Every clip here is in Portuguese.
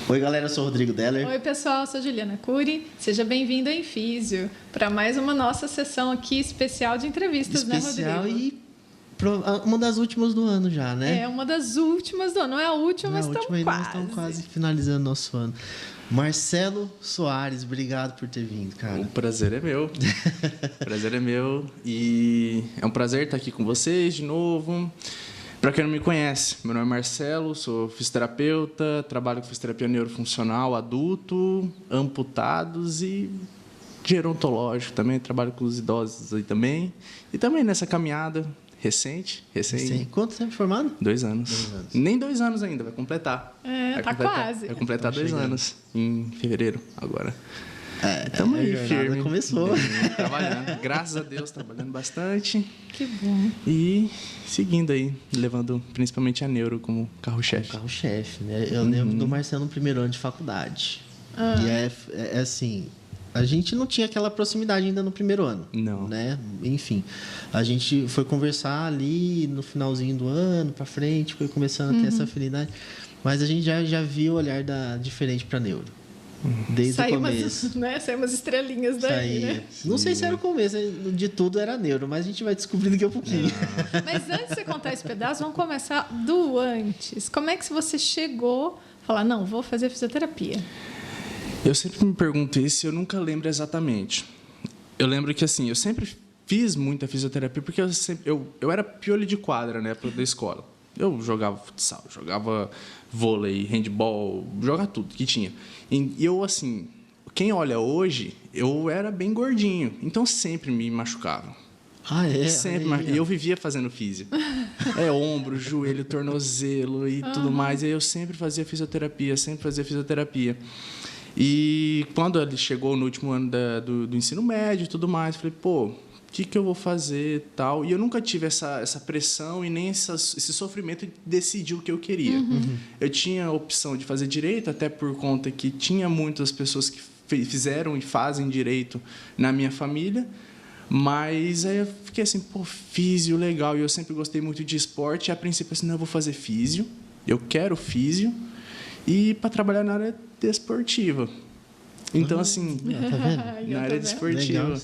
Oi, galera, eu sou o Rodrigo Deller. Oi, pessoal, eu sou Juliana Cury. Seja bem-vindo ao Infísio para mais uma nossa sessão aqui especial de entrevistas, né, Rodrigo? Especial e uma das últimas do ano já, né? É, uma das últimas do ano. Não é a última, mas estamos quase finalizando nosso ano. Marcelo Soares, obrigado por ter vindo, cara. O prazer é meu. O prazer é meu. E é um prazer estar aqui com vocês de novo. Para quem não me conhece, meu nome é Marcelo, sou fisioterapeuta, trabalho com fisioterapia neurofuncional adulto, amputados e gerontológico também, trabalho com os idosos aí também. E também nessa caminhada recente. Quanto tempo formado? 2 anos. Nem 2 anos ainda, vai completar. Quase. Vai completar 2 anos em fevereiro agora. Estamos aí, firme. Começou. Trabalhando. Graças a Deus, trabalhando bastante. Que bom. E seguindo aí, levando principalmente a neuro como carro-chefe. Carro-chefe, né? Eu lembro do Marcelo no primeiro ano de faculdade. E é assim, a gente não tinha aquela proximidade ainda no primeiro ano. Não. Né? Enfim, a gente foi conversar ali no finalzinho do ano, para frente, foi começando a ter essa afinidade. Mas a gente já viu o olhar diferente para neuro. Desde o começo. Saiu umas estrelinhas daí, né? Não sei se era o começo, de tudo era neuro, mas a gente vai descobrindo daqui a pouquinho. Mas antes de você contar esse pedaço, vamos começar do antes. Como é que você chegou a falar, não, vou fazer fisioterapia? Eu sempre me pergunto isso e eu nunca lembro exatamente. Eu lembro que, assim, eu sempre fiz muita fisioterapia porque eu era piolho de quadra, né, da escola. Eu jogava futsal, jogava vôlei, handball, jogava tudo que tinha. E eu, assim, quem olha hoje, eu era bem gordinho, então sempre me machucava. Ah, é? Sempre. E eu vivia fazendo físio. Ombro, joelho, tornozelo e tudo mais. E eu sempre fazia fisioterapia. E quando ele chegou no último ano do ensino médio e tudo mais, eu falei, pô, o que eu vou fazer e tal? E eu nunca tive essa pressão e nem esse sofrimento de decidir o que eu queria. Eu tinha a opção de fazer direito, até por conta que tinha muitas pessoas que fizeram e fazem direito na minha família. Mas aí eu fiquei assim, pô, físio, legal. E eu sempre gostei muito de esporte. E a princípio, assim, não, eu vou fazer físio. Eu quero físio. E para trabalhar na área desportiva. Então, assim, tá vendo? Na área desportiva. Legal,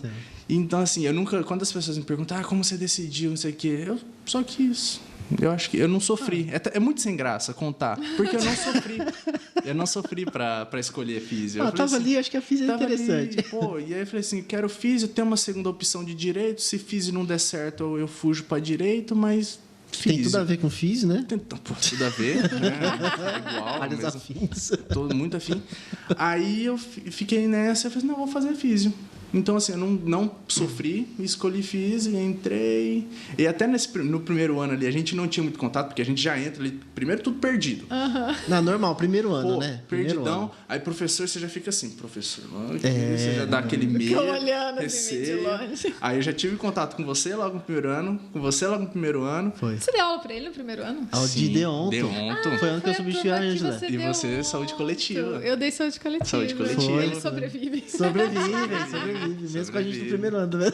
então, assim, eu nunca... Quando as pessoas me perguntam, como você decidiu, não sei o quê, eu só quis. Eu acho que eu não sofri. É muito sem graça contar, porque eu não sofri. Eu não sofri para escolher físio. Eu tava assim, ali, acho que a físio é interessante. E aí eu falei assim, quero físio, tem uma segunda opção de direito, se físio não der certo, eu fujo para direito, mas... Físio. Tem tudo a ver com físio, né? Tudo a ver, né? É igual. Áreas afins. Tô muito afim. Aí eu fiquei nessa, eu falei, não, vou fazer físio. Então, assim, eu não sofri, escolhi físio, entrei. E até no primeiro ano ali, a gente não tinha muito contato, porque a gente já entra ali, primeiro tudo perdido. Não, normal, primeiro ano, pô, né? Perdidão. Ano. Aí, professor, você já fica assim, professor. Você já dá aquele medo. Fica olhando assim, de longe. Aí eu já tive contato com você logo no primeiro ano, Foi. Você deu aula pra ele no primeiro ano? Aula de Deonto. Foi ano que eu substituí a Ângela. E você, saúde coletiva. Eu dei saúde coletiva. Ele sobrevive. Sobrevive, mesmo com a gente no primeiro ano, né?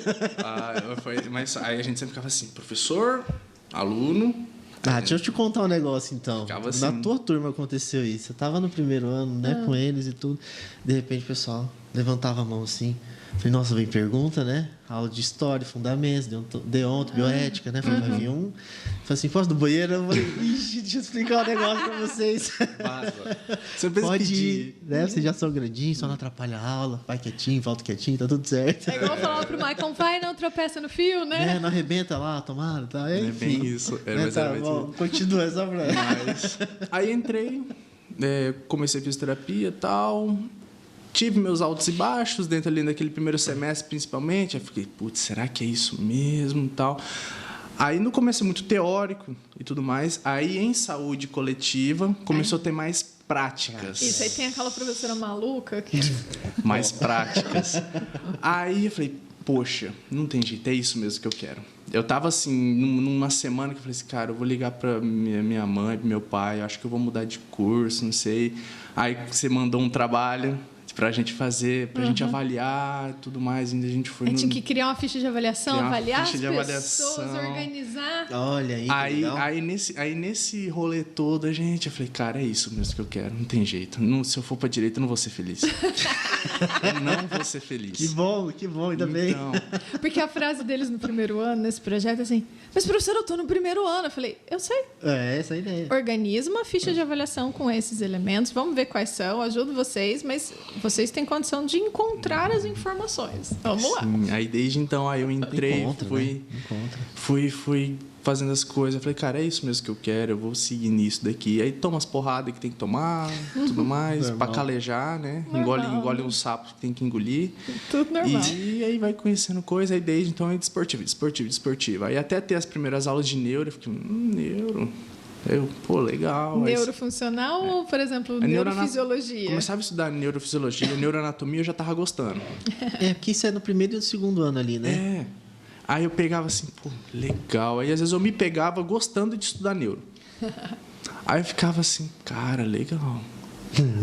Mas aí a gente sempre ficava assim, professor, aluno... Deixa eu te contar um negócio, então. Assim. Na tua turma aconteceu isso. Você tava no primeiro ano, né, com eles e tudo. De repente, o pessoal levantava a mão assim. Falei, nossa, vem pergunta, né? Aula de história, fundamentos, deonto, bioética, né? Falei, vai vir um. Falei assim, posso do banheiro? Eu falei, ixi, deixa eu explicar um negócio pra vocês. Você pode ir, né? Vocês já são grandinhos, só não atrapalha a aula. Vai quietinho, volta quietinho, tá tudo certo. É igual eu falava pro Michael, vai, não tropeça no fio, né? Não arrebenta lá, tomara, tá? É bem isso. Bom, continua, só pra... Aí entrei, comecei a fisioterapia e tal... Tive meus altos e baixos dentro ali daquele primeiro semestre, principalmente. Aí fiquei, putz, será que é isso mesmo e tal? Aí no começo é muito teórico e tudo mais. Aí em saúde coletiva começou a ter mais práticas. Isso, aí tem aquela professora maluca que... Mais práticas. Aí eu falei, poxa, não tem jeito, é isso mesmo que eu quero. Eu tava assim, numa semana que eu falei assim, cara, eu vou ligar pra minha mãe, pro meu pai, eu acho que eu vou mudar de curso, não sei. Aí você mandou um trabalho... pra gente fazer, pra gente avaliar e tudo mais. Ainda a gente foi Tinha que criar uma ficha de avaliação, Criar uma avaliar ficha as de pessoas, avaliação. organizar. Olha aí, que legal. Aí nesse rolê todo, eu falei, cara, é isso mesmo que eu quero, não tem jeito. Se eu for pra direita, eu não vou ser feliz. Eu não vou ser feliz. Que bom, ainda bem. Então, Porque a frase deles no primeiro ano, nesse projeto, é assim, mas professor, eu tô no primeiro ano. Eu falei, eu sei. É, essa é a ideia. Organiza uma ficha de avaliação com esses elementos, vamos ver quais são, ajudo vocês, mas vocês têm condição de encontrar as informações. Vamos lá. sim, aí desde então, aí eu entrei, Encontra, né? Encontra. fui fazendo as coisas. Eu falei, cara, é isso mesmo que eu quero, eu vou seguir nisso daqui. Aí toma as porradas que tem que tomar, tudo mais, pra calejar, né? Normal. Engole um sapo que tem que engolir. Tudo normal. E aí vai conhecendo coisa, aí desde então é desportivo. Aí até ter as primeiras aulas de neuro, eu fiquei, neuro. Pô, legal. Neurofuncional ou, por exemplo, neurofisiologia? Começava a estudar neurofisiologia, neuroanatomia, eu já tava gostando. É, porque isso é no primeiro e no segundo ano ali, né? É. Aí eu pegava assim, pô, legal. Aí às vezes eu me pegava gostando de estudar neuro. Aí eu ficava assim, cara, legal.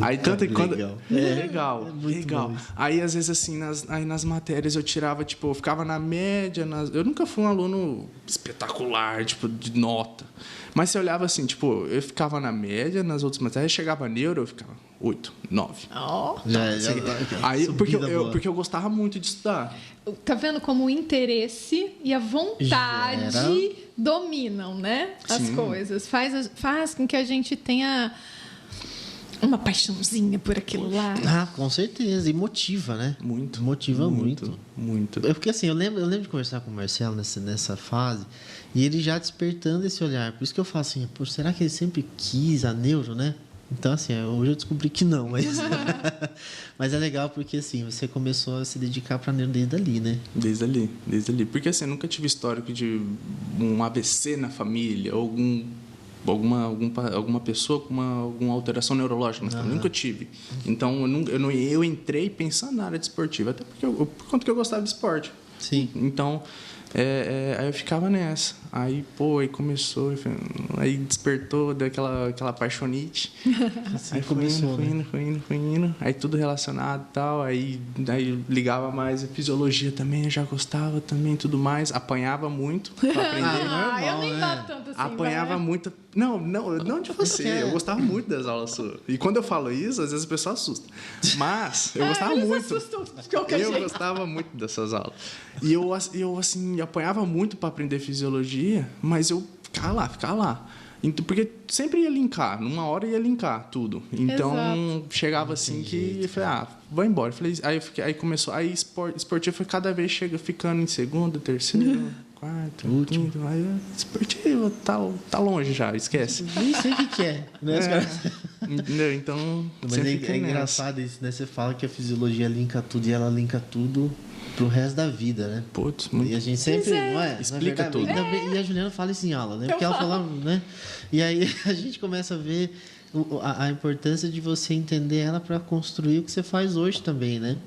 Aí tanto que quando. Legal. Legal, É muito legal. bom isso. Aí às vezes assim, nas matérias eu tirava, tipo, eu ficava na média. Eu nunca fui um aluno espetacular, tipo, de nota. Mas você olhava assim, tipo, eu ficava na média nas outras matérias, chegava neuro, eu ficava 8, 9. Ó. Já, Aí, subida boa. porque eu gostava muito de estudar. Tá vendo como o interesse e a vontade Gera. dominam, né? As Sim. coisas. Faz com que a gente tenha uma paixãozinha por aquilo lá. Ah, com certeza. E motiva, né? Muito. Motiva muito. Muito. É porque assim, eu lembro de conversar com o Marcelo nessa fase e ele já despertando esse olhar. Por isso que eu falo assim, pô, será que ele sempre quis a neuro, né? Então, assim, hoje eu descobri que não, mas é legal porque, assim, você começou a se dedicar para neuro desde ali, né? Desde ali. Porque, assim, eu nunca tive histórico de um AVC na família, ou alguma pessoa com alguma alteração neurológica na família. Nunca tive. Então, eu entrei pensando na área de esportiva, até porque por conta que eu gostava de esporte. Sim. Então, aí eu ficava nessa. Aí, aí começou, aí despertou, deu aquela paixonite. Assim Aí começou, foi indo. Aí tudo relacionado e tal. Aí ligava mais a fisiologia também, eu já gostava também, tudo mais. Apanhava muito pra aprender. normal, eu nem né? bato tanto assim. Apanhava vai. muito. Não de você. Eu gostava muito das aulas suas. E quando eu falo isso, às vezes a pessoa assusta. Mas eu gostava eles muito. assustam de qualquer Eu jeito. gostava muito dessas aulas. E eu assim, apanhava muito para aprender fisiologia, mas eu ficava lá. Então, porque sempre ia linkar, numa hora ia linkar tudo. Então, Exato. chegava assim que eu falei, vai embora. Eu falei, aí começou, aí esportivo foi cada vez ficando em segundo, terceiro, quarto, Último. quinto. Aí esportivo tá longe já, esquece. Nem sei o que é, né? Os caras- Entendeu? Então, Mas sempre é fiquei nessa. engraçado isso, né? Você fala que a fisiologia linka tudo e ela linka tudo pro resto da vida, né? Putz, E muito. a gente sempre, não é? Explica Na verdade, tudo. ainda bem- E a Juliana fala isso em aula, né? Porque ela fala, né? E aí a gente começa a ver a importância de você entender ela para construir o que você faz hoje também, né?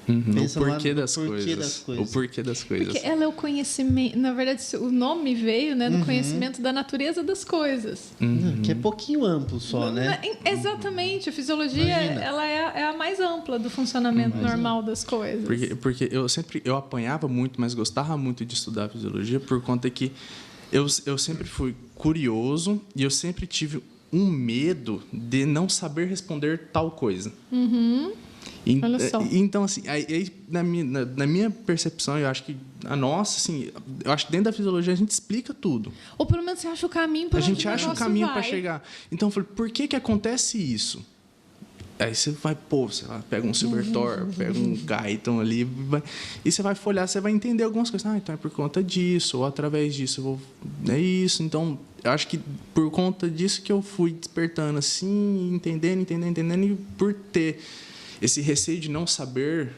Pensa O lá porquê no das coisas. O porquê das coisas. Porque ela é o conhecimento. Na verdade, o nome veio, né, do conhecimento da natureza das coisas. Que é pouquinho amplo só, né? Exatamente. A fisiologia Imagina. ela é a mais ampla do funcionamento normal das coisas. Porque eu apanhava muito, mas gostava muito de estudar fisiologia por conta que eu sempre fui curioso e eu sempre tive um medo de não saber responder tal coisa. Olha só. Então, assim, aí, na minha percepção, eu acho que a nossa, assim, eu acho que dentro da fisiologia a gente explica tudo. Ou pelo menos você acha o caminho para A gente acha o caminho para chegar. Então, eu falei, por que acontece isso? Aí você vai, você pega um Silvertor, pega um Guyton ali, e você vai folhear, você vai entender algumas coisas. Então é por conta disso, ou através disso, é isso. Então, eu acho que por conta disso que eu fui despertando, assim, entendendo, e por ter esse receio de não saber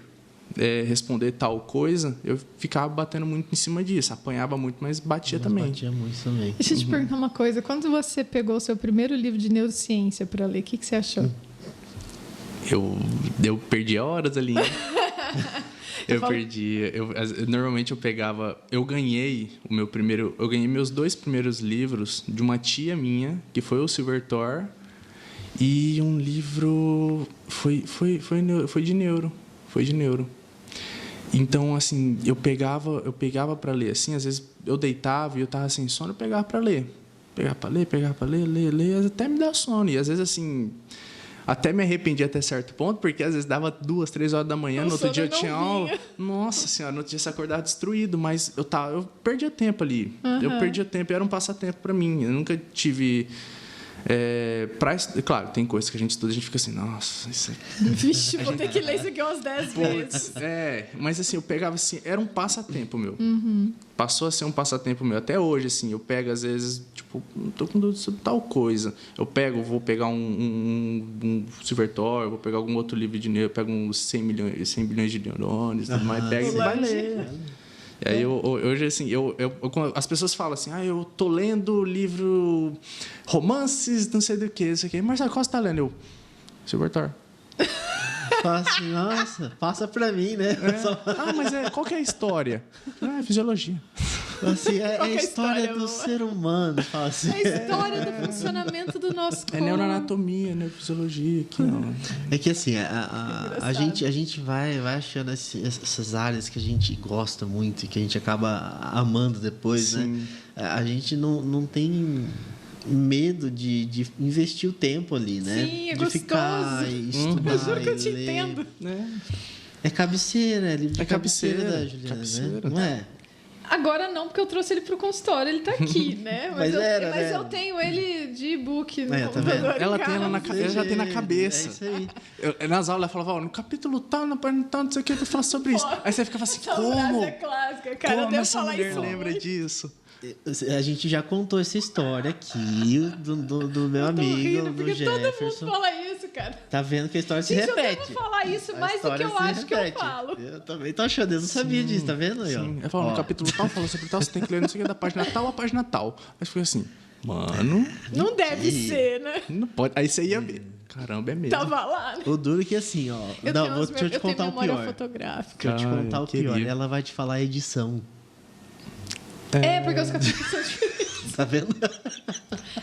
responder tal coisa, eu ficava batendo muito em cima disso. Apanhava muito, mas batia também. Batia muito também. Deixa eu te perguntar uma coisa. Quando você pegou o seu primeiro livro de neurociência para ler, o que você achou? Eu perdi horas ali. Normalmente eu pegava... Eu ganhei meus 2 primeiros livros de uma tia minha, que foi o Silvertor, E um livro foi de neuro. Foi de neuro. Então, assim, eu pegava para ler, assim, às vezes eu deitava e eu tava sem sono, eu pegava para ler. Pegava para ler, até me dar sono. E às vezes, assim, até me arrependi até certo ponto, porque às vezes dava 2, 3 horas da manhã, no outro dia eu tinha aula. Nossa Senhora, no outro dia você acordava destruído, mas eu perdia tempo ali. Eu perdia tempo, era um passatempo para mim. Eu nunca tive... claro, tem coisas que a gente estuda e a gente fica assim, nossa, isso aqui... Vixe, vou ter que ler isso aqui umas 10 vezes. Mas assim, eu pegava assim, era um passatempo meu. Passou a ser um passatempo meu. Até hoje, assim, eu pego às vezes, tipo, não tô com dúvida sobre tal coisa. Vou pegar um Silvertor, vou pegar algum outro livro de neuro, pego uns 100 bilhões de neurônios, tudo mais, pega e vai ler. E aí, hoje, assim, as pessoas falam assim, eu tô lendo livro romances, não sei do que, isso aqui. Marcelo, qual você tá lendo? Silvertor. Fala assim, nossa, passa pra mim, né? Mas qual que é a história? É fisiologia. Assim, é a história do ser humano. Fala assim. É a história do funcionamento do nosso corpo. É neuroanatomia, neurofisiologia. Aqui, não. É que assim, a gente vai achando essas áreas que a gente gosta muito e que a gente acaba amando depois, né? A gente não tem medo de investir o tempo ali, né? Sim, é de gostoso. Ficar e estudar. Eu juro que eu te ler. entendo. É cabeceira, é livro de cabeceira da Juliana, cabeceira. Né? Não é? Agora não, porque eu trouxe ele pro consultório, ele tá aqui, né? Mas eu tenho ele de e-book no tá computador. Ela já tem na cabeça. É isso aí. Nas aulas ela falava, no capítulo tal, na página tal, não sei o que, eu falo sobre isso. Aí você ficava assim, Essa como? frase é clássica, cara. Eu Como devo essa falar mulher isso lembra muito. disso? A gente já contou essa história aqui do meu amigo, rindo, do porque todo Jefferson. mundo fala isso, cara. Tá vendo que a história se Gente, eu repete. devo falar isso A mais do que história eu se acho que eu repete. falo. Eu também tô achando, eu não sabia disso, tá vendo aí, ó? Sim. Eu falo, no capítulo tal, falou sobre tal, você tem que ler não sei o que da página tal a página tal. Aí foi assim, mano... Não deve ser, né? Não pode. Aí você ia ver. Caramba, é mesmo. Tava lá, né? O duro é que assim, ó. Deixa eu te contar o memória pior. fotográfica. Deixa eu te contar o pior. queria. Ela vai te falar a edição. Porque os capítulos são diferentes. Tá vendo?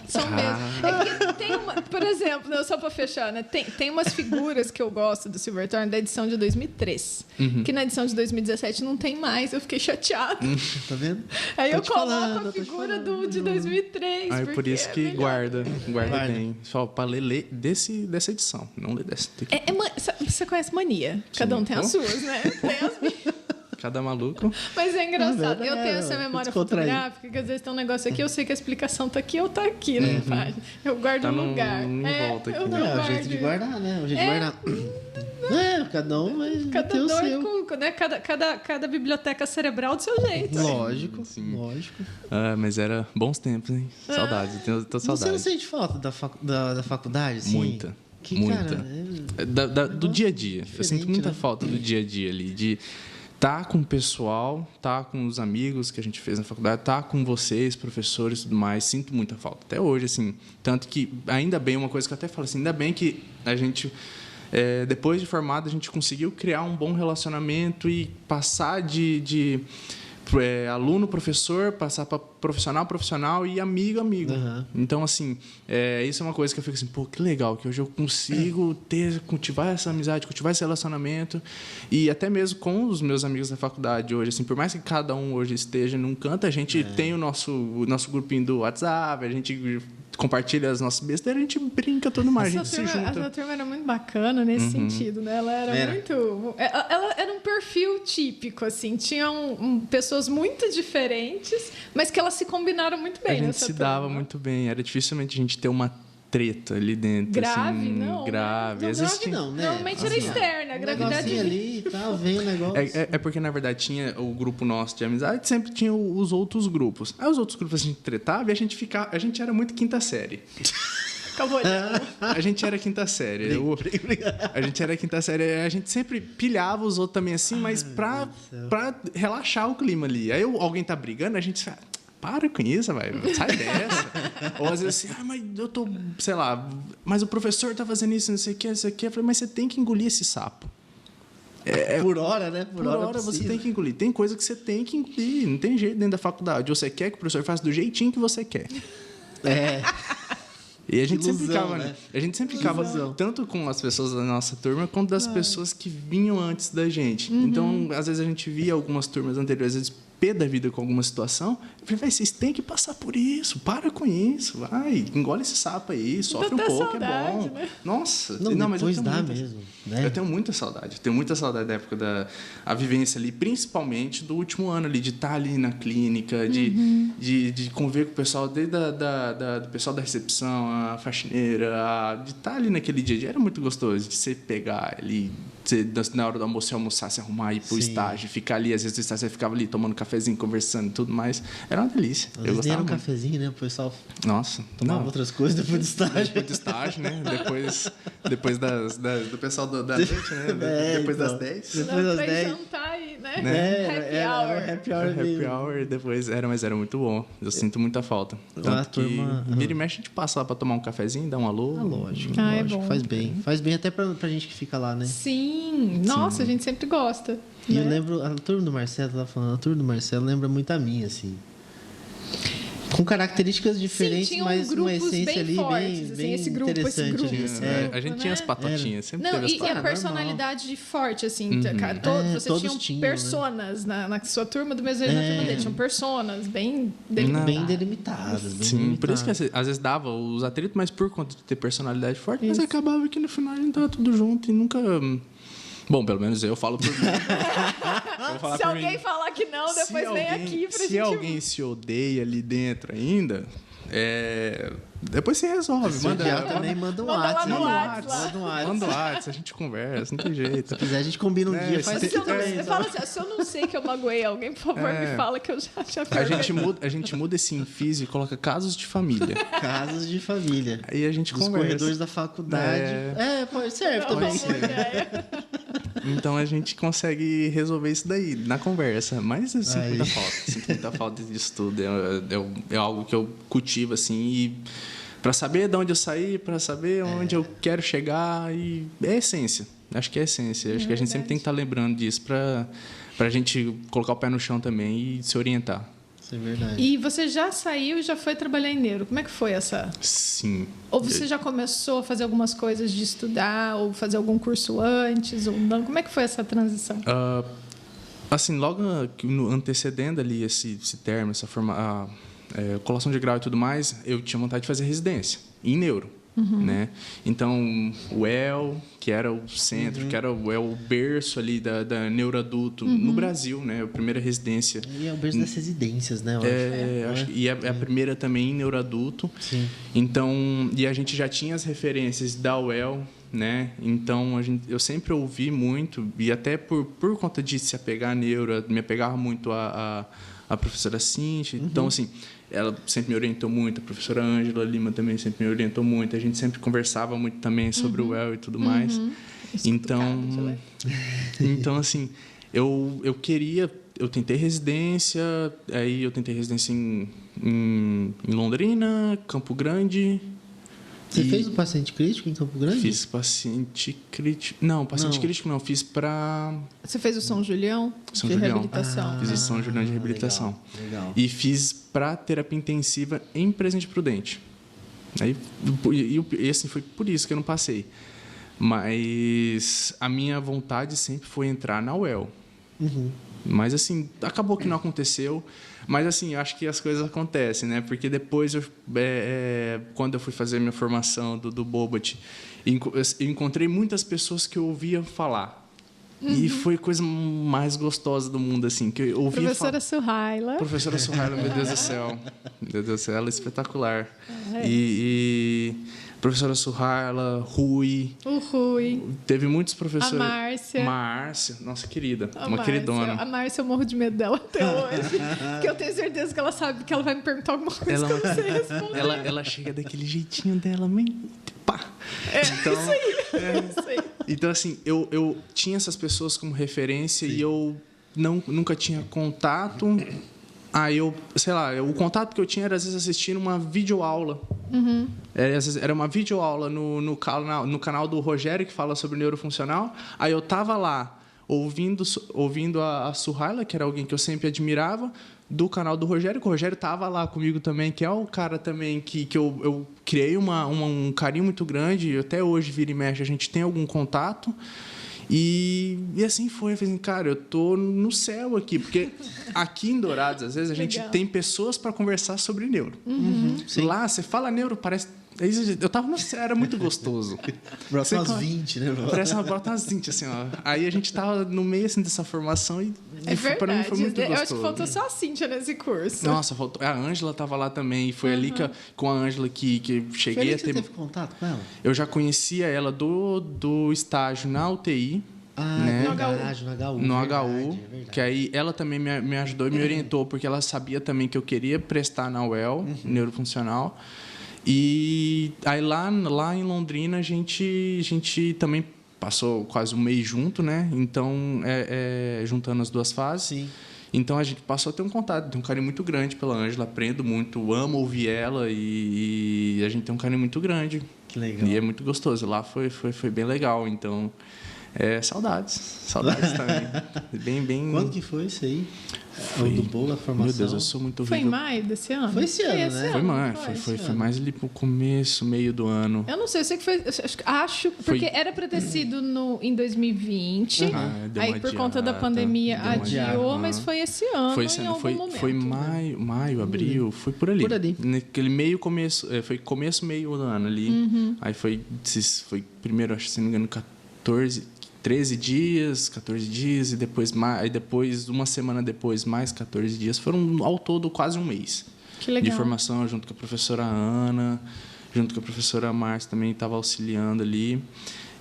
São mesmo. É porque tem uma... Por exemplo, só pra fechar, né? Tem umas figuras que eu gosto do Silverthorne da edição de 2003. Que na edição de 2017 não tem mais. Eu fiquei chateada. Tá vendo? Aí Tô eu te coloco falando, a tô te figura falando. de 2003. Aí por isso é que melhor. guarda Guarda. bem. Só pra ler dessa edição, não ler dessa. Tem que- Você conhece mania? Cada um tem as suas, né? Tem as minhas. Cada maluco. Mas é engraçado. Não, Eu tenho essa é memória descontrair. fotográfica, que às vezes tem um negócio aqui, eu sei que a explicação tá aqui ou tá aqui na página. Eu guardo Tá no num- lugar. num volta aqui. eu Não, é o guardo. jeito de guardar, né? O jeito de guardar. Cada um vai Cada ter o seu. doido com, né? Cada biblioteca cerebral do seu jeito. Lógico, Sim. lógico. Mas era bons tempos, hein? Saudades. Tô Você não saudades. sente falta da faculdade, assim? Muita. Que, muita. Cara, Do dia a dia. Eu sinto Diferente, muita né? falta do dia a dia ali. De estar com o pessoal, estar com os amigos que a gente fez na faculdade, estar com vocês, professores e tudo mais. Sinto muita falta. Até hoje, assim. Tanto que, ainda bem, uma coisa que eu até falo assim, ainda bem que a gente... depois de formado, a gente conseguiu criar um bom relacionamento e passar de aluno, professor, passar para profissional e amigo. Uhum. Então, assim, isso é uma coisa que eu fico assim, pô, que legal, que hoje eu consigo cultivar essa amizade, cultivar esse relacionamento. E até mesmo com os meus amigos da faculdade hoje, assim, por mais que cada um hoje esteja num canto, a gente tem o nosso grupinho do WhatsApp, a gente compartilha as nossas besteiras, a gente brinca tudo mais, a gente se junta. Essa turma era muito bacana nesse sentido, né? Ela era muito... Ela era um perfil típico, assim. Tinham pessoas muito diferentes, mas que elas se combinaram muito bem A gente nessa se turma. dava muito bem. Era dificilmente a gente ter uma treta ali dentro. Grave, assim, não, grave. né? Às vezes Grave tinha- não, né? Normalmente era Assim, externa, a gravidade... negocinho ali e tal, vem o negócio. É porque, na verdade, tinha o grupo nosso de amizade, sempre tinha os outros grupos. Aí os outros grupos a gente tretava e a gente era muito quinta série. Acabou de... A gente era quinta série. A gente era quinta série. A gente sempre pilhava os outros também assim, mas pra relaxar o clima ali. Aí alguém tá brigando, a gente fala, para com isso, velho. Sai dessa. Ou às vezes assim, mas eu tô, sei lá, mas o professor tá fazendo isso, não sei o que, não sei o que. Eu falei, mas você tem que engolir esse sapo. Por hora, né? Por hora você tem que engolir. Tem coisa que você tem que engolir. Não tem jeito dentro da faculdade. Ou você quer que o professor faça do jeitinho que você quer. E a gente sempre Ilusão, ficava, né? a gente sempre ficava tanto com as pessoas da nossa turma quanto das pessoas que vinham antes da gente. Então, às vezes a gente via algumas turmas anteriores, às vezes pé da vida com alguma situação. Eu falei, vocês têm que passar por isso, para com isso, vai, engole esse sapo aí, sofre um pouco, saudade, é bom. né? Nossa, Não, mas eu depois tenho dá muita, mesmo, né? eu tenho muita saudade da época a vivência ali, principalmente do último ano ali, de estar ali na clínica, de conviver com o pessoal, desde do pessoal da recepção, a faxineira, de estar ali naquele dia a dia. Era muito gostoso de você pegar ali, na hora do almoço, você almoçar, se arrumar, ir pro estágio, ficar ali, às vezes no estágio você ficava ali tomando cafezinho, conversando e tudo mais. Era uma delícia. Às Eu vezes nem gostava era um muito. cafezinho, né? O pessoal Nossa, tomava outras coisas depois do estágio. depois do estágio, né? Depois do pessoal da noite, né? Depois das 10. Depois das Pra ir 10. jantar aí, né? É, Happy hour. era happy hour Happy mesmo. hour depois mas era muito bom. Eu sinto muita falta. A Tanto turma- que vira e mexe, a gente passa lá pra tomar um cafezinho, dar um alô. Ah, lógico, Ah, é lógico. bom. Faz bem. Faz bem até pra gente que fica lá, né? Sim, nossa, a gente sempre gosta. E eu né? lembro, a turma do Marcelo, tava falando, a turma do Marcelo lembra muito a minha, assim. Com características diferentes, tinham mas uma grupos essência bem ali fortes, bem, assim, bem esse grupo, interessante. esse ali. grupo. É. A gente tinha as né? patotinhas, sempre Não, teve as e a patotinhas. personalidade forte, assim, cara, você todos tinha tinham, personas na sua turma, do mesmo jeito na turma dele, tinham personas bem delimitadas. Bem delimitadas. Bem Sim, por isso que delimitadas. às vezes dava os atritos, mas por conta de ter personalidade forte, mas acabava que no final a gente tava tudo junto e nunca... Bom, pelo menos eu falo por mim. Eu vou falar Se por alguém mim. falar que não, depois vem aqui pra Se gente... alguém se odeia ali dentro ainda, depois se resolve. Se odiar também, manda um Manda lá WhatsApp. no né? WhatsApp, lá. Manda um WhatsApp. Manda o WhatsApp, a gente conversa, não tem jeito. Se quiser, a gente combina um dia, faz se aqui Se eu, não, também. eu falo assim, se eu não sei que eu magoei alguém, por favor, me fala que eu já A gente muda esse infis e coloca casos de família. Casos de família. Aí a gente Dos conversa. corredores da faculdade. Pode serve também. Então a gente consegue resolver isso daí na conversa. Mas eu sinto Aí. muita falta. Sinto muita falta disso tudo. É algo que eu cultivo assim. E para saber de onde eu saí, para saber onde eu quero chegar. E é a essência. Acho que é a essência. Acho que a gente sempre tem que estar lembrando disso para a gente colocar o pé no chão também e se orientar. Isso é verdade. E você já saiu e já foi trabalhar em Neuro. Como é que foi essa? Sim. Ou você já começou a fazer algumas coisas de estudar, ou fazer algum curso antes, ou não? Como é que foi essa transição? Assim, logo antecedendo ali esse termo, essa colação de grau e tudo mais, eu tinha vontade de fazer residência em neuro. Né? Então, o EL, que era o centro, que era o berço ali da neuroadulto no Brasil, né? A primeira residência. E é o berço das residências, né? Eu acho. E é a primeira também em neuroadulto. Sim. Então, e a gente já tinha as referências da UEL, né? Então, eu sempre ouvi muito, e até por conta de se apegar à neuro, me apegava muito a professora Cintia. Então, assim, ela sempre me orientou muito, a professora Ângela Lima também sempre me orientou muito, a gente sempre conversava muito também sobre o EL e tudo mais. Então, assim, eu tentei residência, aí eu tentei residência em Londrina, Campo Grande. Você fez o paciente crítico em Campo Grande? Fiz paciente crítico. Não, paciente crítico não, fiz para Você fez o São Julião São de Julião. reabilitação. Fiz o São Julião de reabilitação. Legal. E fiz para terapia intensiva em Presidente Prudente. Aí, e assim, foi por isso que eu não passei. Mas a minha vontade sempre foi entrar na UEL. Mas, assim, acabou que não aconteceu. Mas, assim, eu acho que as coisas acontecem, né? Porque depois, quando eu fui fazer minha formação do Bobat, eu encontrei muitas pessoas que eu ouvia falar. E foi a coisa mais gostosa do mundo, assim, que eu ouvia Professora Suhaila. Professora Suhaila, meu Deus do céu. Meu Deus do céu, ela é espetacular. E professora Suhaila, Rui. O Rui. Teve muitos professores. A Márcia. Márcia, nossa querida. A Uma Márcia. queridona. A Márcia, eu morro de medo dela até hoje. Porque eu tenho certeza que ela sabe que ela vai me perguntar alguma coisa que eu não sei responder. Ela chega daquele jeitinho dela, pá. Então, Isso aí. então, assim, eu tinha essas pessoas como referência e eu nunca tinha contato. Aí sei lá, o contato que eu tinha era às vezes assistindo uma videoaula. Era uma videoaula no canal do Rogério, que fala sobre neurofuncional. Aí eu tava lá ouvindo a Suhaila, que era alguém que eu sempre admirava, do canal do Rogério, que o Rogério tava lá comigo também, que é o cara também que eu criei um carinho muito grande, até hoje, vira e mexe, a gente tem algum contato. E assim foi, eu falei assim, cara, eu tô no céu aqui, porque aqui em Dourados, às vezes, a gente tem pessoas para conversar sobre neuro. Lá, você fala neuro, parece... Eu tava no céu, era muito gostoso. Brota umas 20, né? Parece uma brota umas 20, assim, ó. Aí a gente tava no meio, assim, dessa formação e pra mim foi muito gostoso. Eu acho que faltou só a Cíntia nesse curso. Nossa, faltou. A Ângela tava lá também, e foi ali que, com a Ângela que cheguei foi a ter... Você teve contato com ela? Eu já conhecia ela do estágio na UTI. Né? No HU. No verdade, HU, que aí ela também me ajudou e me orientou, porque ela sabia também que eu queria prestar na UEL, neurofuncional. E aí lá em Londrina a gente também passou quase um mês junto, né? Então, juntando as duas fases. Sim. Então a gente passou a ter um contato, tem um carinho muito grande pela Ângela, aprendo muito, amo ouvir ela e a gente tem um carinho muito grande. Que legal. E é muito gostoso. Lá foi bem legal, então... saudades também. Bem. Quando que foi isso aí? O do bolo, a formação? Meu Deus, eu sou muito Foi em horrível. maio desse ano? Foi esse ano, né? Foi mais ali pro começo, meio do ano. Eu não sei, eu sei que foi... Acho, porque era para ter sido em 2020. Aí, por conta da pandemia, adiou, mas foi esse ano, em algum momento. Foi maio, abril, foi por ali. Por ali. Naquele meio começo, foi começo, meio do ano ali. Aí foi primeiro, acho que se não me engano, 13 dias, 14 dias, e depois, uma semana depois, mais 14 dias. Foram, ao todo, quase um mês. Que legal. De formação, junto com a professora Ana, junto com a professora Márcia, também estava auxiliando ali.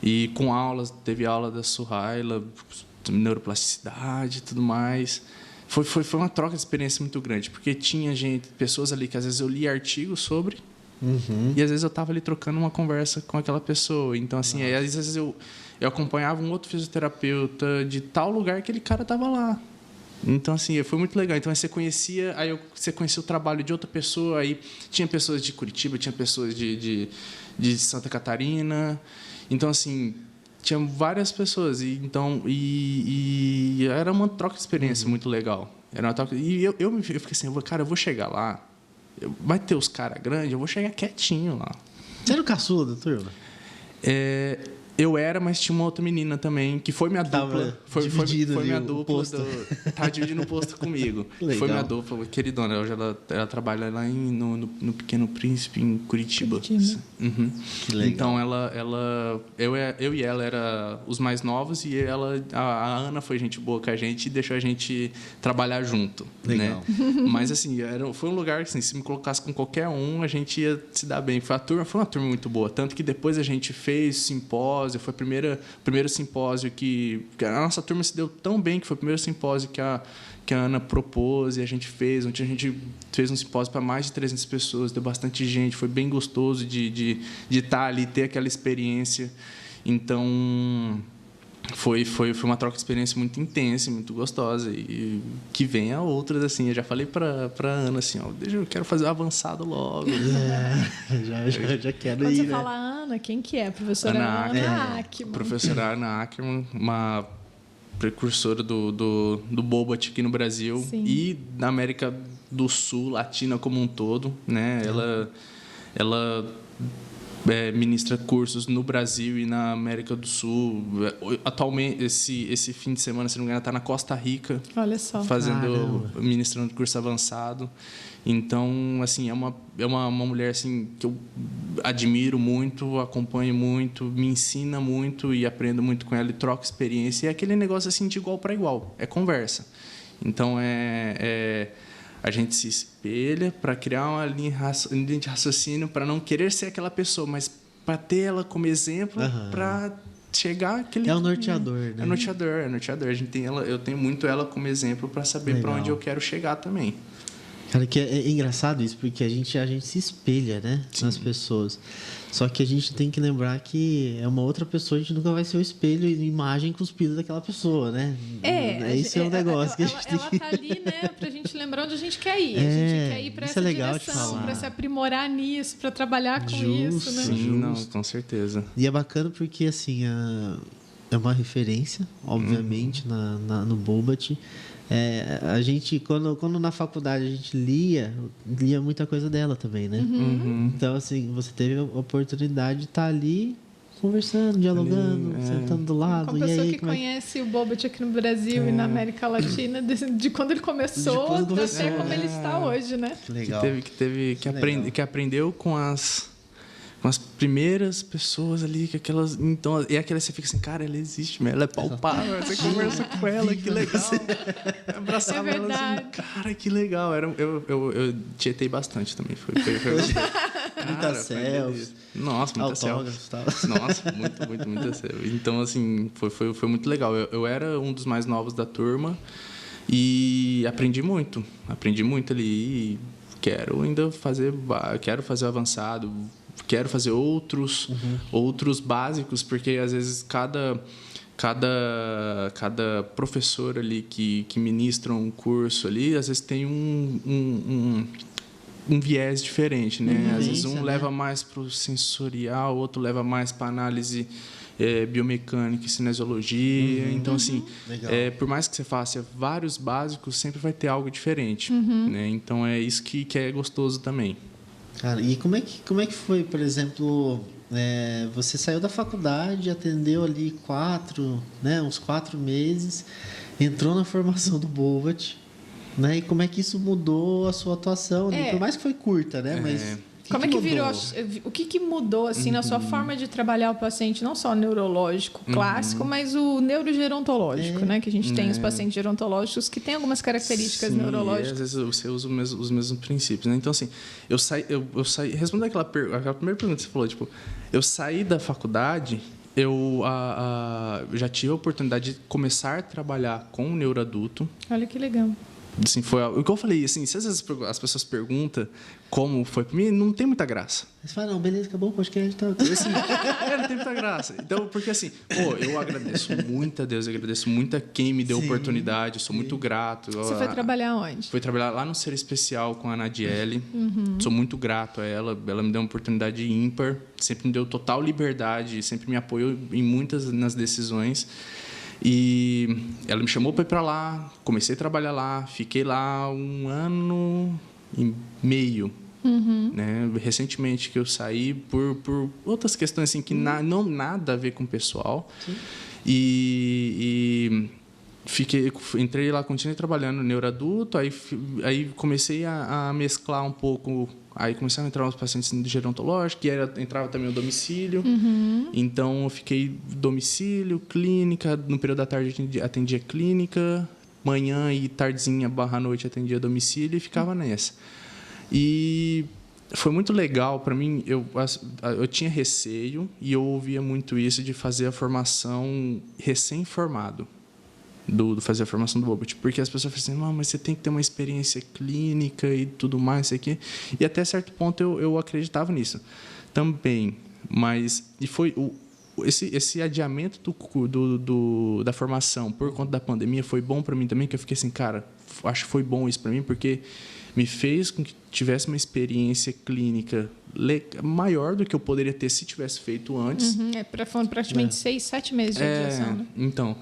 E com aulas, teve aula da Suhaila, neuroplasticidade e tudo mais. Foi uma troca de experiência muito grande, porque tinha pessoas ali que às vezes eu lia artigos sobre, e às vezes eu estava ali trocando uma conversa com aquela pessoa. Então, assim, às vezes eu acompanhava um outro fisioterapeuta de tal lugar que aquele cara estava lá. Então, assim, foi muito legal. Então, aí você conhecia o trabalho de outra pessoa, aí tinha pessoas de Curitiba, tinha pessoas de Santa Catarina. Então, assim, tinha várias pessoas. E era uma troca de experiência muito legal. Era uma troca, e eu fiquei assim, cara, eu vou chegar lá, vai ter os caras grandes, eu vou chegar quietinho lá. Você era o caçula da turma? Eu era, mas tinha uma outra menina também, que foi minha dupla. Foi minha dupla. Tava dividindo o posto comigo. Legal. Foi minha dupla, queridona. Hoje ela trabalha lá no Pequeno Príncipe, em Curitiba. Que legal. Então, eu e ela era os mais novos, e a Ana foi gente boa com a gente e deixou a gente trabalhar junto. Legal. Né? Mas, assim, foi um lugar que, assim, se me colocasse com qualquer um, a gente ia se dar bem. Foi uma turma muito boa. Tanto que depois a gente fez simpósio. Foi o primeiro simpósio que a nossa turma se deu tão bem, que foi o primeiro simpósio que a Ana propôs e a gente fez. Ontem a gente fez um simpósio para mais de 300 pessoas, deu bastante gente, foi bem gostoso de estar ali, ter aquela experiência. Então, foi uma troca de experiência muito intensa, muito gostosa, e que venha outras, assim. Eu já falei para Ana, assim, eu quero fazer o avançado logo. Já quero Quando ir, você né? fala Ana, quem que é? Professora Ana Ackerman. Professora Ana Ackerman, uma precursora do Bobat aqui no Brasil. Sim. E na América do Sul, Latina como um todo, né? Ela ministra cursos no Brasil e na América do Sul. Atualmente, esse fim de semana, se não me engano, está na Costa Rica. Olha só. Ministrando curso avançado. Então, assim, é uma mulher, assim, que eu admiro muito, acompanho muito, me ensina muito e aprendo muito com ela e troco experiência. E é aquele negócio, assim, de igual para igual. É conversa. Então, a gente se espelha para criar uma linha de raciocínio, para não querer ser aquela pessoa, mas para ter ela como exemplo, para chegar aquele... É o norteador, né? É o norteador. Eu tenho muito ela como exemplo para saber para onde eu quero chegar também. Cara, que é engraçado isso, porque a gente se espelha, né? Sim. Nas pessoas. Só que a gente tem que lembrar que é uma outra pessoa, a gente nunca vai ser o espelho e imagem cuspida daquela pessoa, né? Esse é um negócio que a gente tem que... Ela tá ali, né? Pra gente lembrar onde a gente quer ir. A gente quer ir pra essa direção, pra se aprimorar nisso, pra trabalhar com isso, né? Sim, não, com certeza. E é bacana porque, assim, é uma referência, obviamente, no Bobat. A gente, quando na faculdade a gente lia muita coisa dela também, né? Então, assim, você teve a oportunidade de estar ali conversando, dialogando, sentando do lado. Com a pessoa que conhece o Bobat aqui no Brasil e na América Latina, de quando ele começou até como ele está hoje, né? Legal. Que aprendeu com as primeiras pessoas ali, que aquelas. Então, e aquela você fica assim, cara, ela existe, ela é palpável, você conversa com ela, que legal. Abraçava ela assim, cara, que legal. Eu tietei bastante também. Foi muita selfie. Nossa, muita selfie. Nossa, muita selfie. Então, assim, foi muito legal. Eu era um dos mais novos da turma e aprendi muito ali. E quero ainda fazer o avançado. Quero fazer outros básicos, porque às vezes cada professor ali que ministra um curso ali, às vezes tem um viés diferente, né? Às vezes leva mais para o sensorial, outro leva mais para análise biomecânica e cinesiologia. Então, assim, por mais que você faça vários básicos, sempre vai ter algo diferente, né? Então, é isso que é gostoso também. Cara, e como é que foi, por exemplo, você saiu da faculdade, atendeu ali uns 4 meses, entrou na formação do Bobat, né? E como é que isso mudou a sua atuação? Por mais que foi curta, né? Mas como é que virou? O que mudou assim na sua forma de trabalhar o paciente, não só o neurológico clássico, mas o neurogerontológico, né? Que a gente tem os pacientes gerontológicos que têm algumas características neurológicas. Às vezes você usa os mesmos princípios, né? Então, assim, eu saí respondendo aquela primeira pergunta que você falou, tipo, eu saí da faculdade, eu já tive a oportunidade de começar a trabalhar com o neuroadulto. Olha que legal. Assim, foi o que eu falei, assim, se às vezes as pessoas perguntam como foi para mim, não tem muita graça. Você fala, não, beleza, acabou o podcast. Assim, não tem muita graça. Então, porque assim, eu agradeço muito a Deus, eu agradeço muito a quem me deu oportunidade, eu sou muito grato. Você foi trabalhar onde? Fui trabalhar lá no Ser Especial com a Nadiele. Sou muito grato a ela me deu uma oportunidade ímpar, sempre me deu total liberdade, sempre me apoiou em muitas nas decisões. E ela me chamou para ir para lá, comecei a trabalhar lá, fiquei lá 1 ano e meio. Né? Recentemente que eu saí por outras questões assim, que não nada a ver com o pessoal. E entrei lá, continuei trabalhando no neuroadulto, aí comecei a mesclar um pouco. Aí começaram a entrar os pacientes gerontológicos, entrava também o domicílio. Então, eu fiquei domicílio, clínica. No período da tarde, atendia clínica. Manhã e tardezinha, /noite, atendia domicílio e ficava nessa. E foi muito legal para mim. Eu tinha receio e eu ouvia muito isso de fazer a formação recém-formado. Fazer a formação do Bobat, porque as pessoas falam assim, não, mas você tem que ter uma experiência clínica e tudo mais, isso aqui. E até certo ponto eu acreditava nisso também, mas foi esse adiamento da formação por conta da pandemia foi bom para mim também, que eu fiquei assim, cara, acho que foi bom isso para mim, porque me fez com que tivesse uma experiência clínica maior do que eu poderia ter se tivesse feito antes. Foram praticamente 6, 7 meses de adiação, né? Então,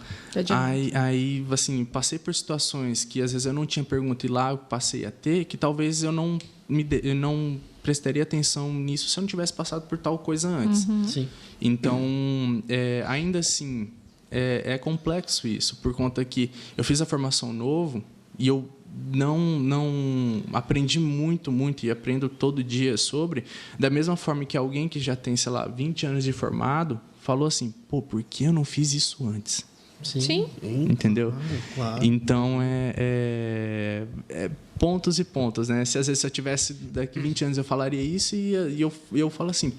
aí, assim, passei por situações que às vezes eu não tinha pergunta e lá eu passei a ter, que talvez eu não prestaria atenção nisso se eu não tivesse passado por tal coisa antes. Sim. Então, ainda assim, é complexo isso, por conta que eu fiz a formação novo e eu não aprendi muito e aprendo todo dia sobre, da mesma forma que alguém que já tem, sei lá, 20 anos de formado falou assim, por que eu não fiz isso antes? Sim. Entendeu? Claro. Então, pontos e pontos, né? Se às vezes eu tivesse daqui 20 anos eu falaria isso e eu falo assim,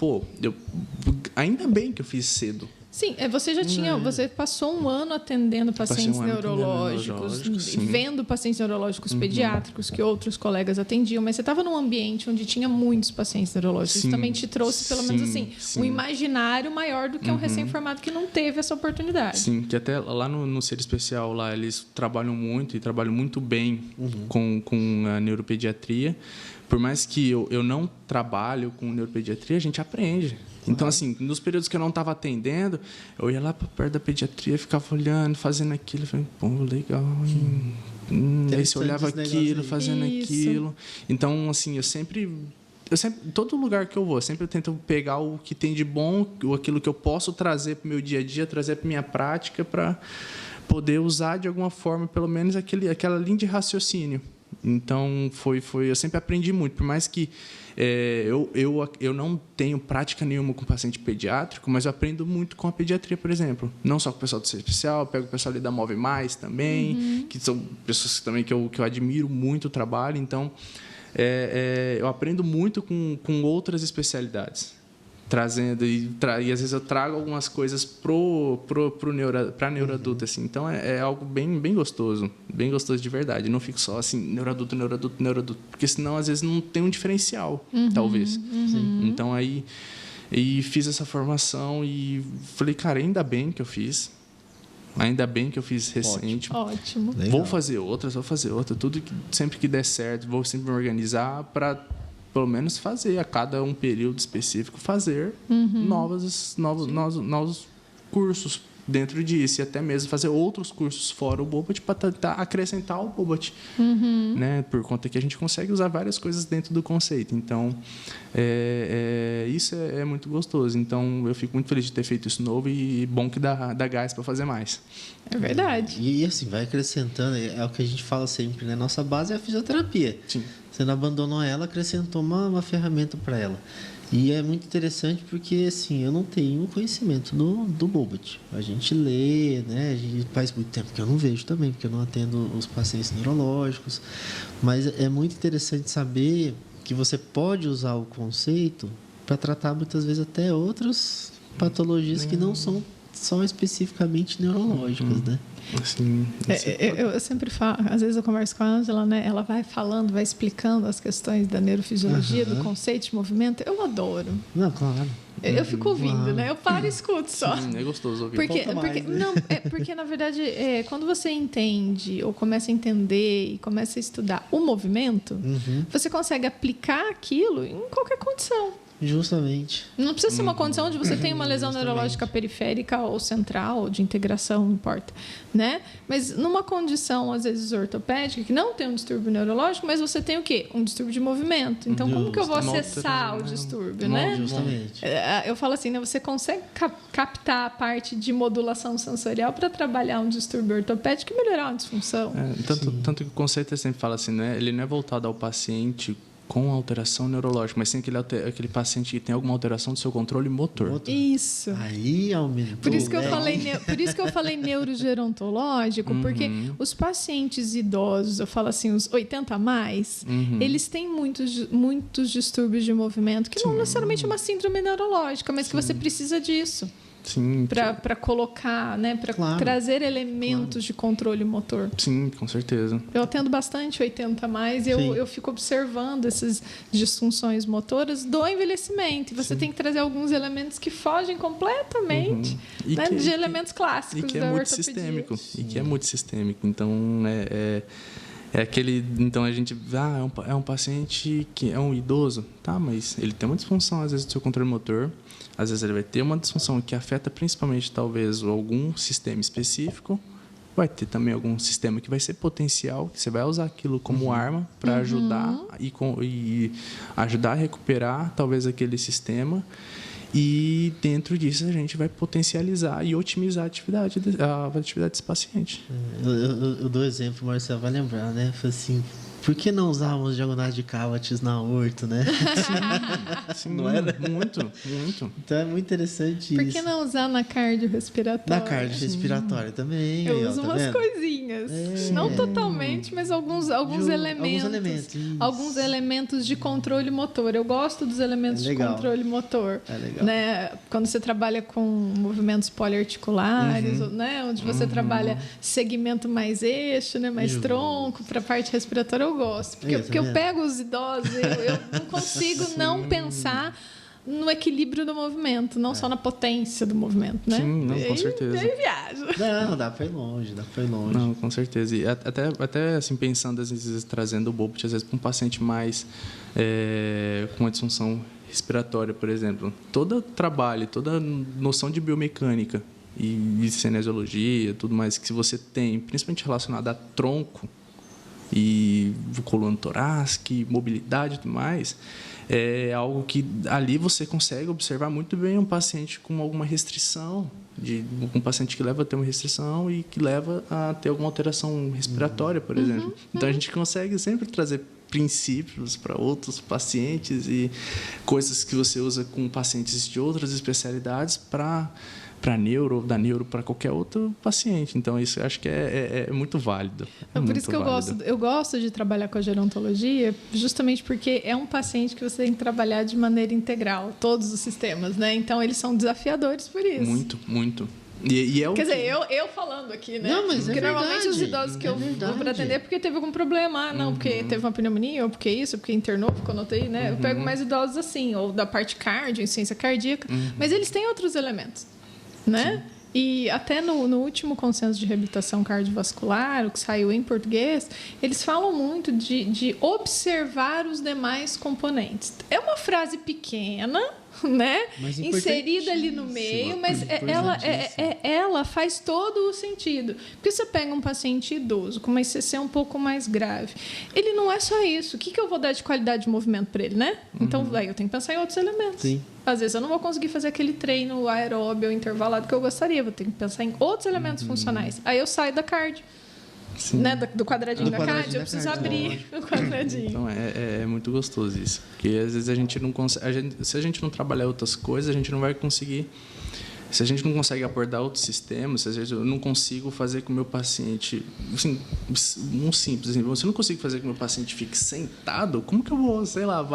ainda bem que eu fiz cedo. Sim, você passou 1 ano atendendo pacientes neurológicos, vendo pacientes neurológicos pediátricos que outros colegas atendiam, mas você estava num ambiente onde tinha muitos pacientes neurológicos. Isso também te trouxe, pelo menos assim, um imaginário maior do que um recém-formado que não teve essa oportunidade. Sim, que até lá no Ser Especial, lá eles trabalham muito bem com a neuropediatria, por mais que eu não trabalho com neuropediatria, a gente aprende. Então, assim, nos períodos que eu não estava atendendo, eu ia lá para perto da pediatria, ficava olhando, fazendo aquilo. Falei, pô, legal. Aí você olhava aquilo, fazendo aquilo. Então, assim, eu sempre, todo lugar que eu vou, sempre eu tento pegar o que tem de bom, aquilo que eu posso trazer para o meu dia a dia, trazer para minha prática, para poder usar de alguma forma, pelo menos, aquela linha de raciocínio. Então, eu sempre aprendi muito, por mais que eu não tenho prática nenhuma com paciente pediátrico, mas eu aprendo muito com a pediatria, por exemplo. Não só com o pessoal do Centro Especial, pego o pessoal ali da Move Mais também, que são pessoas também que eu admiro muito o trabalho. Então, eu aprendo muito com outras especialidades. Trazendo e às vezes eu trago algumas coisas para neuroadulto, assim. Então é algo bem gostoso de verdade. Não fico só assim neuroadulto, porque senão às vezes não tem um diferencial, talvez. Então aí fiz essa formação e falei, cara, ainda bem que eu fiz recente. Ótimo. Vou fazer outra. Tudo sempre que der certo, vou sempre me organizar para pelo menos fazer a cada um período específico novos cursos dentro disso, e até mesmo fazer outros cursos fora o Bobat para tentar acrescentar o Bobat, né? Por conta que a gente consegue usar várias coisas dentro do conceito. Então, isso é muito gostoso. Então, eu fico muito feliz de ter feito isso novo e bom que dá gás para fazer mais. É verdade. E assim, vai acrescentando, é o que a gente fala sempre, né? Nossa base é a fisioterapia. Sim. Você não abandonou ela, acrescentou uma ferramenta para ela. E é muito interessante porque, assim, eu não tenho conhecimento do Bobat. A gente lê, né? A gente faz muito tempo que eu não vejo também, porque eu não atendo os pacientes neurológicos. Mas é muito interessante saber que você pode usar o conceito para tratar, muitas vezes, até outras patologias que não são só especificamente neurológicas, né? Assim, eu sempre falo, às vezes eu converso com a Ângela, né? Ela vai falando, vai explicando as questões da neurofisiologia, do conceito de movimento. Eu adoro. Não, claro. Eu fico ouvindo, né? Eu paro e escuto só. Sim, é gostoso ouvir. Porque na verdade, quando você entende ou começa a entender e começa a estudar o movimento, você consegue aplicar aquilo em qualquer condição. Justamente. Não precisa ser uma condição onde você tem uma lesão neurológica periférica ou central, ou de integração, não importa, né? Mas numa condição, às vezes, ortopédica, que não tem um distúrbio neurológico, mas você tem o quê? Um distúrbio de movimento. Então, como que eu vou acessar o distúrbio, né? Justamente. Eu falo assim, né? Você consegue captar a parte de modulação sensorial para trabalhar um distúrbio ortopédico e melhorar uma disfunção. Tanto que o conceito sempre fala assim, né? Ele não é voltado ao paciente com alteração neurológica, mas sim aquele paciente que tem alguma alteração do seu controle motor. Isso. Aí aumentou. Por isso que eu falei neurogerontológico, porque os pacientes idosos, eu falo assim, os 80 a mais, eles têm muitos distúrbios de movimento, que não necessariamente é uma síndrome neurológica, mas que você precisa disso. Sim. Para colocar, né? Para trazer elementos de controle motor. Sim, com certeza. Eu atendo bastante 80 a mais e eu fico observando essas disfunções motoras do envelhecimento. E você tem que trazer alguns elementos que fogem completamente de elementos clássicos da ortopedia. E que é multissistêmico. Então, é aquele... Então, a gente... é um paciente que é um idoso. Tá, mas ele tem uma disfunção, às vezes, do seu controle motor. Às vezes ele vai ter uma disfunção que afeta principalmente, talvez, algum sistema específico. Vai ter também algum sistema que vai ser potencial, que você vai usar aquilo como arma para ajudar e ajudar a recuperar, talvez, aquele sistema. E, dentro disso, a gente vai potencializar e otimizar a atividade desse paciente. Eu dou exemplo, Marcelo vai lembrar, né? Foi assim... Por que não usávamos diagonais de Cavat's na aorto, né? Sim, não era? Muito. Então é muito interessante isso. Por que não usar na cardiorrespiratória? Na cardiorrespiratória também. Eu uso umas coisinhas. Não totalmente, mas alguns elementos. Alguns elementos de controle motor. Eu gosto dos elementos de controle motor. É legal. Né? Quando você trabalha com movimentos poliarticulares, né? Onde você trabalha segmento mais eixo, né? Mais tronco, para a parte respiratória, eu gosto. Porque eu pego os idosos, eu não consigo não pensar no equilíbrio do movimento, não só na potência do movimento, né? Sim, não, com certeza. E aí viaja. Não, dá pra ir longe. Não, com certeza. E até assim, pensando, às vezes, trazendo o Bobat, às vezes, para um paciente mais com uma disfunção respiratória, por exemplo. Todo trabalho, toda noção de biomecânica e cinesiologia, tudo mais que você tem, principalmente relacionado a tronco e coluna torácica, mobilidade e tudo mais, é algo que ali você consegue observar muito bem um paciente com alguma restrição, um paciente que leva a ter uma restrição e que leva a ter alguma alteração respiratória, por exemplo. Então, a gente consegue sempre trazer princípios para outros pacientes e coisas que você usa com pacientes de outras especialidades para da neuro para qualquer outro paciente. Então, isso eu acho que é muito válido. Por isso que eu gosto de trabalhar com a gerontologia, justamente porque é um paciente que você tem que trabalhar de maneira integral, todos os sistemas, né? Então, eles são desafiadores por isso. Muito, muito. Quer dizer, eu falando aqui, né? Não, mas porque normalmente os idosos que eu vou para atender porque teve algum problema. Porque teve uma pneumonia, ou porque isso, porque internou, porque eu notei, né? Eu pego mais idosos assim, ou da parte cardio, insuficiência cardíaca. Mas eles têm outros elementos, né? Sim. E até no último consenso de reabilitação cardiovascular, o que saiu em português, eles falam muito de observar os demais componentes. É uma frase pequena, né? Inserida ali no meio, mas ela faz todo o sentido. Porque você pega um paciente idoso com uma ICC um pouco mais grave, ele não é só isso. O que eu vou dar de qualidade de movimento para ele, né? Então, aí eu tenho que pensar em outros elementos. Sim. Às vezes eu não vou conseguir fazer aquele treino aeróbio ou intervalado que eu gostaria, vou ter que pensar em outros elementos funcionais. Aí eu saio da cardio. Né? Do quadradinho da cardio, eu preciso abrir o quadradinho. Então, é muito gostoso isso. Porque, às vezes, a gente não consegue... Se a gente não trabalhar outras coisas, a gente não vai conseguir... Se a gente não consegue abordar outros sistemas, se às vezes eu não consigo fazer com que o meu paciente... Assim, um simples, assim, se eu não consigo fazer com que o meu paciente fique sentado, como que eu vou, sei lá,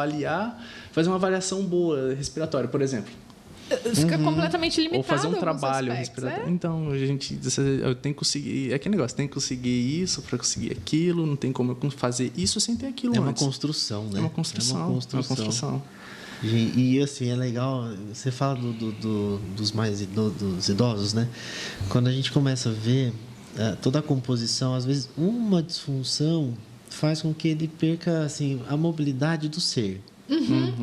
fazer uma avaliação boa respiratória, por exemplo? Fica completamente limitado. Ou fazer um trabalho respiratório. Então, eu tenho que conseguir... É aquele negócio, tem que conseguir isso para conseguir aquilo, não tem como eu fazer isso sem ter aquilo antes. É uma construção, né? É uma construção. E assim, é legal, você fala dos idosos, né? Quando a gente começa a ver toda a composição, às vezes uma disfunção faz com que ele perca assim, a mobilidade do ser.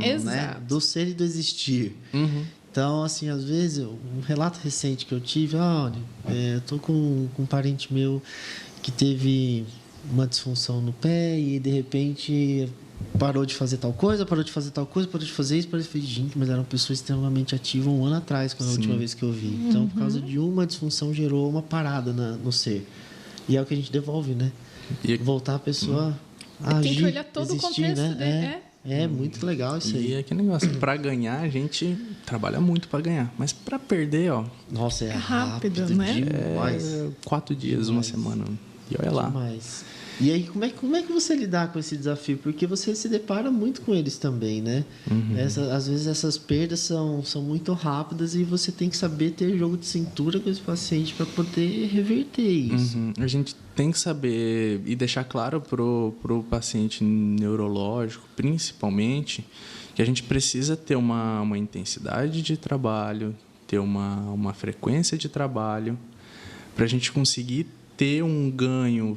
Exato. Né? Do ser e do existir. Então, assim, às vezes, um relato recente que eu tive, olha, eu tô com um parente meu que teve uma disfunção no pé e, de repente, parou de fazer tal coisa, parou de fazer isso, gente, mas era uma pessoa extremamente ativa um ano atrás, quando a última vez que eu vi. Então, por causa de uma disfunção, gerou uma parada no ser. E é o que a gente devolve, né? Voltar a pessoa a agir, tem que olhar todo existir, o contexto, né? É muito legal isso aí. E é aquele negócio, para ganhar, a gente trabalha muito para ganhar. Mas para perder, ó... Nossa, é rápido, né? Demais. 4 dias, uma semana. E olha lá. Demais. E aí, como é que você lidar com esse desafio? Porque você se depara muito com eles também, né? Às vezes essas perdas são muito rápidas e você tem que saber ter jogo de cintura com esse paciente para poder reverter isso. A gente tem que saber e deixar claro pro paciente neurológico, principalmente, que a gente precisa ter uma intensidade de trabalho, ter uma frequência de trabalho, para a gente conseguir ter um ganho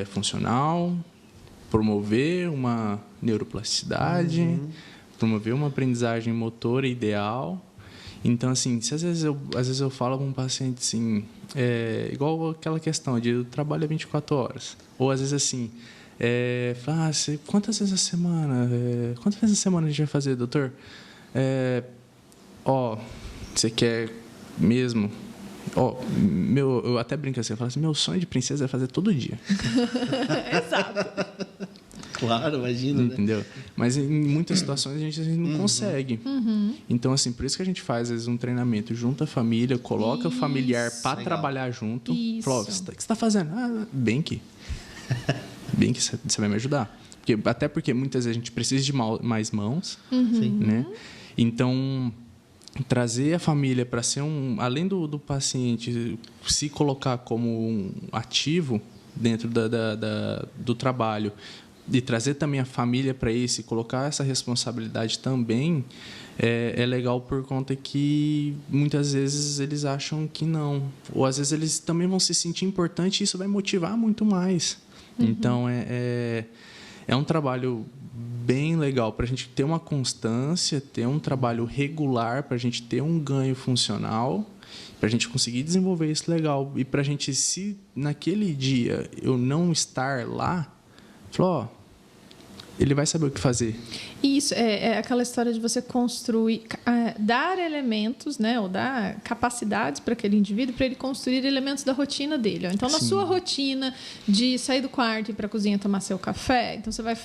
funcional, promover uma neuroplasticidade, promover uma aprendizagem motora ideal. Então, assim, se às vezes eu falo com um paciente assim, igual aquela questão de eu trabalho 24 horas, ou às vezes assim, quantas vezes a semana? Quantas vezes a semana a gente vai fazer, doutor? Você quer mesmo? Eu até brinco assim, eu falo assim, meu sonho de princesa é fazer todo dia. Exato. Claro, imagina, entendeu? Né? Mas em muitas situações a gente não consegue. Então, assim, por isso que a gente faz, às vezes, um treinamento junto à família, coloca o familiar para trabalhar junto. Fala, o que você está fazendo? Bem que você vai me ajudar. Até porque muitas vezes a gente precisa de mais mãos, né? Então, trazer a família para ser além do paciente se colocar como um ativo dentro do trabalho e trazer também a família para isso e colocar essa responsabilidade também é legal por conta que muitas vezes eles acham que não, ou às vezes eles também vão se sentir importantes e isso vai motivar muito mais. Então é um trabalho bem legal para a gente ter uma constância, ter um trabalho regular, para a gente ter um ganho funcional, para a gente conseguir desenvolver isso legal. E para a gente, se naquele dia eu não estar lá, falou, ele vai saber o que fazer. Isso, é aquela história de você construir, dar elementos, né, ou dar capacidades para aquele indivíduo, para ele construir elementos da rotina dele. Então, na sua rotina de sair do quarto e ir para a cozinha tomar seu café, então você vai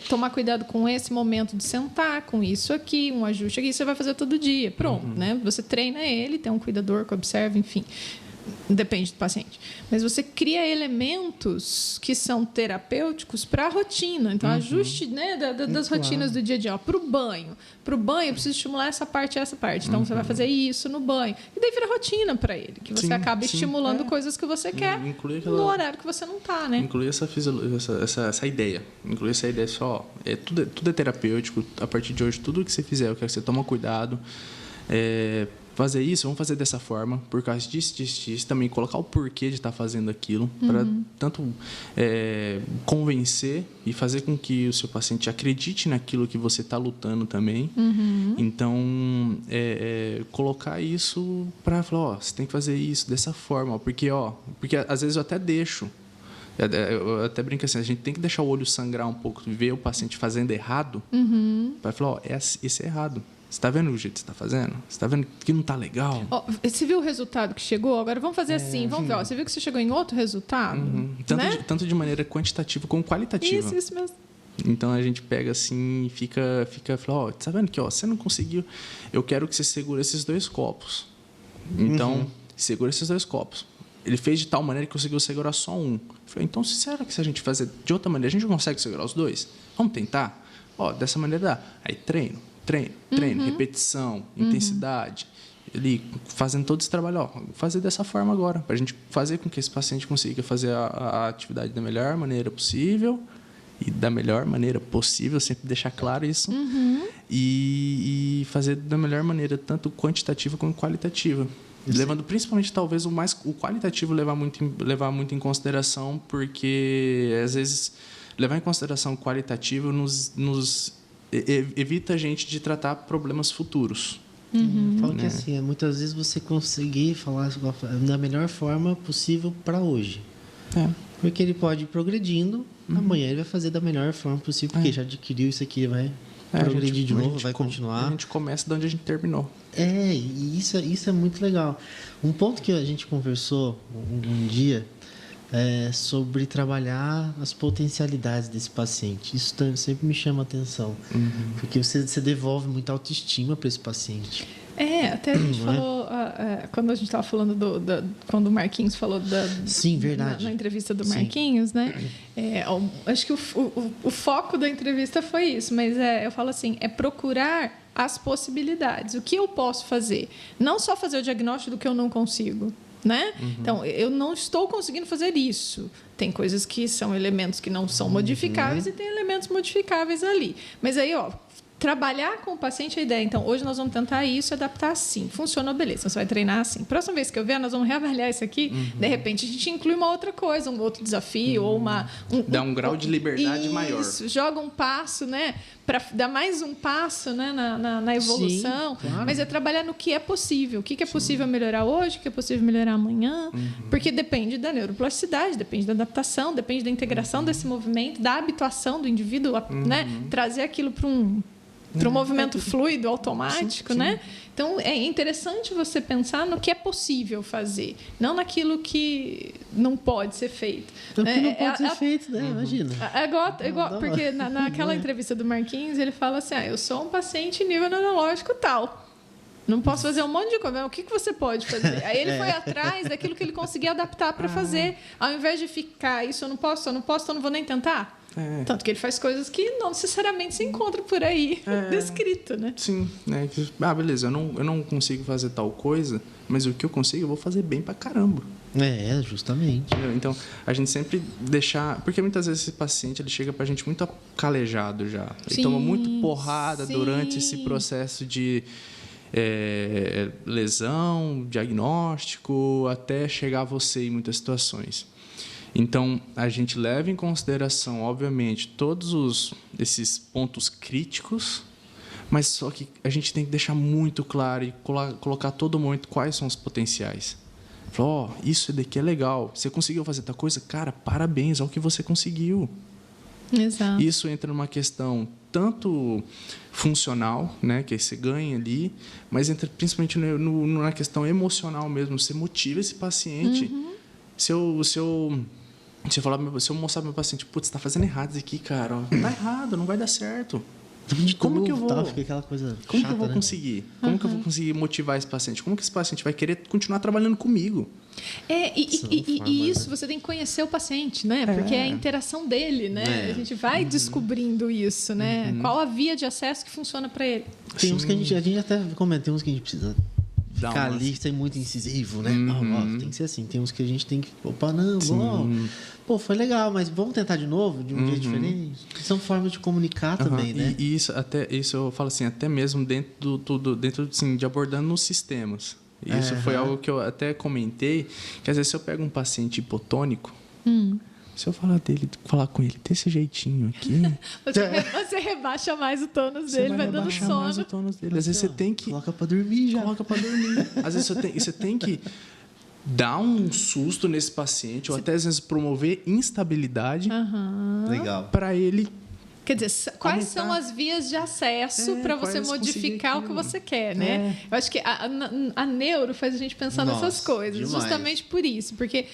tomar cuidado com esse momento de sentar, com isso aqui, um ajuste aqui, você vai fazer todo dia. Pronto, né? Você treina ele, tem um cuidador que observa, enfim. Depende do paciente. Mas você cria elementos que são terapêuticos para a rotina. Então, ajuste, né, das rotinas do dia a dia. Para o banho. Para o banho, eu preciso estimular essa parte e essa parte. Então, você vai fazer isso no banho. E daí vira rotina para ele. Que você acaba estimulando coisas que você quer no horário que você não está, né? Incluir essa ideia. Incluir essa ideia só. Tudo é terapêutico. A partir de hoje, tudo que você fizer, eu quero que você tome cuidado. Fazer isso, vamos fazer dessa forma, por causa disso, também colocar o porquê de estar fazendo aquilo, para tanto convencer e fazer com que o seu paciente acredite naquilo que você está lutando também. Então, colocar isso para falar, você tem que fazer isso dessa forma, porque às vezes eu até deixo. Eu até brinco assim, a gente tem que deixar o olho sangrar um pouco, ver o paciente fazendo errado, para falar, esse é errado. Você está vendo o jeito que você está fazendo? Você está vendo que não está legal? Você viu o resultado que chegou? Agora vamos fazer assim. Vamos ver. Você viu que você chegou em outro resultado? Tanto de maneira quantitativa como qualitativa. Isso mesmo. Então, a gente pega assim e fica fala, tá vendo que você não conseguiu? Eu quero que você segure esses 2 copos. Então, segura esses 2 copos. Ele fez de tal maneira que conseguiu segurar só um. Eu falei, então, será que se a gente fazer de outra maneira, a gente consegue segurar os 2? Vamos tentar? Dessa maneira dá. Aí, treino, repetição, intensidade. Ele fazendo todo esse trabalho, fazer dessa forma agora, para a gente fazer com que esse paciente consiga fazer a atividade da melhor maneira possível e da melhor maneira possível, sempre deixar claro isso, e fazer da melhor maneira, tanto quantitativa como qualitativa. Levando principalmente, talvez, o qualitativo levar muito em consideração, porque, às vezes, levar em consideração o qualitativo nos evita a gente de tratar problemas futuros. Falo que assim, muitas vezes você conseguir falar da melhor forma possível para hoje. Porque ele pode ir progredindo, amanhã ele vai fazer da melhor forma possível, porque já adquiriu isso aqui, vai progredir de novo, vai continuar. A gente começa de onde a gente terminou. E isso é muito legal. Um ponto que a gente conversou um dia sobre trabalhar as potencialidades desse paciente. Isso sempre me chama a atenção, porque você devolve muita autoestima para esse paciente. Até a gente falou, quando a gente estava falando quando o Marquinhos falou Sim, verdade. Na entrevista do Marquinhos, né? Acho que o foco da entrevista foi isso, mas eu falo assim, procurar as possibilidades. O que eu posso fazer? Não só fazer o diagnóstico do que eu não consigo, né? Então, eu não estou conseguindo fazer isso. Tem coisas que são elementos que não são modificáveis e tem elementos modificáveis ali. Mas aí, trabalhar com o paciente a ideia. Então, hoje nós vamos tentar isso e adaptar assim. Funcionou, beleza. Você vai treinar assim. Próxima vez que eu vier, nós vamos reavaliar isso aqui. De repente, a gente inclui uma outra coisa, um outro desafio ou dá um grau de liberdade maior. Isso, joga um passo, né? Para dar mais um passo, né, na evolução. Sim, claro. Mas é trabalhar no que é possível. O que é possível melhorar hoje, o que é possível melhorar amanhã. Porque depende da neuroplasticidade, depende da adaptação, depende da integração desse movimento, da habituação do indivíduo, né? Trazer aquilo para um movimento fluido, automático, né? Então, é interessante você pensar no que é possível fazer, não naquilo que não pode ser feito. Então, que não pode ser feito, né? Imagina. Igual, porque naquela entrevista do Marquinhos, ele fala assim, eu sou um paciente nível neurológico tal. Não posso fazer um monte de coisa. O que você pode fazer? Aí ele foi atrás daquilo que ele conseguia adaptar para fazer. Ao invés de ficar, isso eu não posso, eu não vou nem tentar. Tanto que ele faz coisas que não necessariamente se encontram por aí descrito, né? Sim, né? Beleza, eu não consigo fazer tal coisa, mas o que eu consigo eu vou fazer bem pra caramba. Justamente. Então, a gente sempre deixar... Porque muitas vezes esse paciente ele chega pra gente muito calejado já. Ele toma muito porrada durante esse processo de lesão, diagnóstico, até chegar a você em muitas situações. Então, a gente leva em consideração, obviamente, todos esses pontos críticos, mas só que a gente tem que deixar muito claro e colocar a todo momento quais são os potenciais. Falar, isso daqui é legal, você conseguiu fazer tal coisa? Cara, parabéns, olha o que você conseguiu. Exato. Isso entra numa questão tanto funcional, né, que você ganha ali, mas entra principalmente na questão emocional mesmo. Você motiva esse paciente. Se eu mostrar pro meu paciente, putz, você tá fazendo errado isso aqui, cara, ó, tá errado, não vai dar certo. Como que eu vou? Fica aquela coisa Como chata, que eu vou conseguir? Como que eu vou conseguir motivar esse paciente? Como que esse paciente vai querer continuar trabalhando comigo? E isso você tem que conhecer o paciente, né? Porque é a interação dele, né? A gente vai descobrindo isso, né? Qual a via de acesso que funciona para ele. Tem uns que a gente até comenta, tem uns que a gente precisa ficar ali, ser muito incisivo, né? Ó, tem que ser assim. Tem uns que a gente tem que... Opa, não, bom... Pô, foi legal, mas vamos tentar de novo, de um jeito diferente? São formas de comunicar também, né? E isso eu falo assim, até mesmo dentro assim, de abordando nos sistemas. Isso foi algo que eu até comentei, que às vezes se eu pego um paciente hipotônico, se eu falar com ele desse jeitinho aqui... Você rebaixa mais o tônus dele, vai dando sono. Mais o tônus dele. Às vezes você tem que... Coloca pra dormir já. Coloca pra dormir. Às vezes você tem que dar um susto nesse paciente, ou até às vezes promover instabilidade para ele... Quer dizer, quais são as vias de acesso para você modificar o que você quer, né? Eu acho que a neuro faz a gente pensar nessas coisas, justamente por isso, porque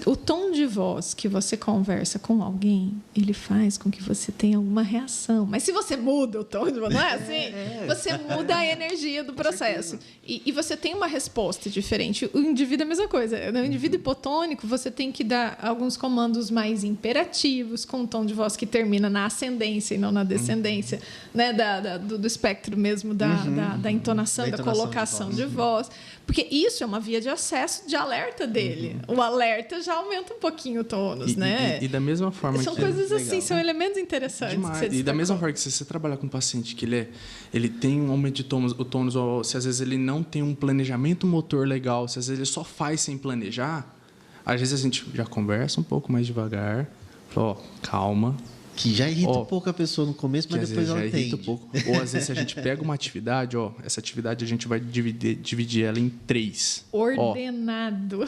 o tom de voz que você conversa com alguém, ele faz com que você tenha alguma reação. Mas se você muda o tom de voz, não é assim? Você muda a energia do processo. E você tem uma resposta diferente. O indivíduo é a mesma coisa. No indivíduo hipotônico, você tem que dar alguns comandos mais imperativos, com um tom de voz que termina na ascendência e não na descendência, né? do espectro mesmo da entonação, da colocação de voz. Porque isso é uma via de acesso de alerta dele. O alerta já aumenta um pouquinho o tônus, né? E da mesma forma são coisas assim, são elementos interessantes. E da mesma forma que se você trabalhar com um paciente que ele tem um aumento de tônus, ou se às vezes ele não tem um planejamento motor legal, se às vezes ele só faz sem planejar, às vezes a gente já conversa um pouco mais devagar, fala, ó, calma. Que já irrita um pouco a pessoa no começo, mas depois ela entende. Um pouco. Ou às vezes a gente pega uma atividade, essa atividade a gente vai dividir ela em 3. Ordenado.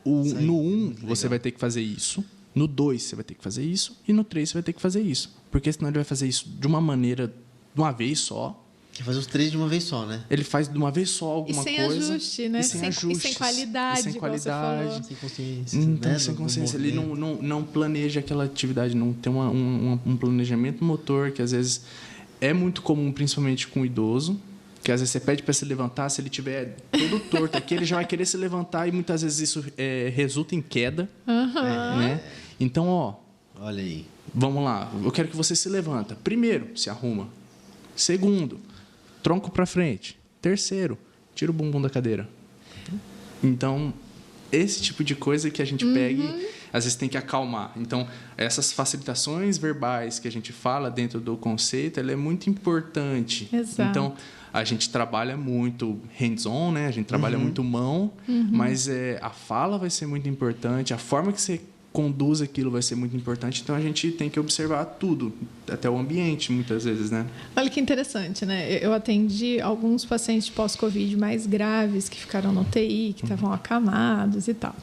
No 1 você vai ter que fazer isso, no 2 você vai ter que fazer isso e no 3 você vai ter que fazer isso. Porque senão ele vai fazer isso de uma maneira, de uma vez só. Ele faz os 3 de uma vez só, né? Ele faz de uma vez só alguma coisa. E sem ajuste, né? E sem qualidade. Sem qualidade. Sem consciência. Então, sem consciência. Ele não planeja aquela atividade, não tem um planejamento motor, que às vezes é muito comum, principalmente com o idoso, que às vezes você pede para se levantar, se ele tiver todo torto aqui, ele já vai querer se levantar e muitas vezes isso resulta em queda. Né? Então, olha aí. Vamos lá. Eu quero que você se levanta. Primeiro, se arruma. Segundo, tronco para frente. Terceiro, tira o bumbum da cadeira. Então, esse tipo de coisa que a gente pega e às vezes tem que acalmar. Então, essas facilitações verbais que a gente fala dentro do conceito, ela é muito importante. Exato. Então, a gente trabalha muito hands-on, né? A gente trabalha muito mão, mas a fala vai ser muito importante, a forma que você conduz aquilo vai ser muito importante. Então, a gente tem que observar tudo, até o ambiente, muitas vezes, né? Olha que interessante, né? Eu atendi alguns pacientes pós-Covid mais graves que ficaram no UTI, que estavam acamados e tal.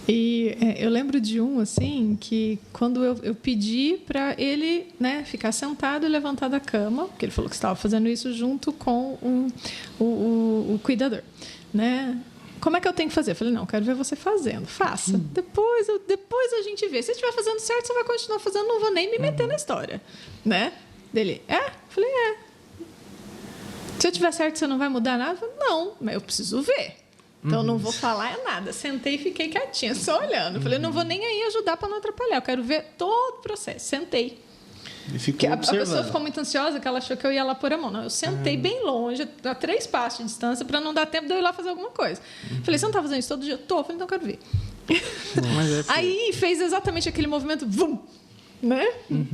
E eu lembro de um, assim, que quando eu pedi para ele, né, ficar sentado e levantar da cama, porque ele falou que estava fazendo isso junto com o cuidador, né? Como é que eu tenho que fazer? Eu falei, não, quero ver você fazendo. Faça. Depois a gente vê. Se estiver fazendo certo, você vai continuar fazendo. Não vou nem me meter na história. Né? Dele, Eu falei, Se eu tiver certo, você não vai mudar nada? Eu falei, não, mas eu preciso ver. Então, não vou falar nada. Sentei e fiquei quietinha, só olhando. Eu falei, não vou nem aí ajudar para não atrapalhar. Eu quero ver todo o processo. Sentei. A pessoa ficou muito ansiosa, que ela achou que eu ia lá pôr a mão. Não, eu sentei bem longe, a 3 passos de distância, para não dar tempo de eu ir lá fazer alguma coisa. Falei, você não está fazendo isso todo dia? Tô. Falei, então eu quero ver. Aí fez exatamente aquele movimento, vum! né?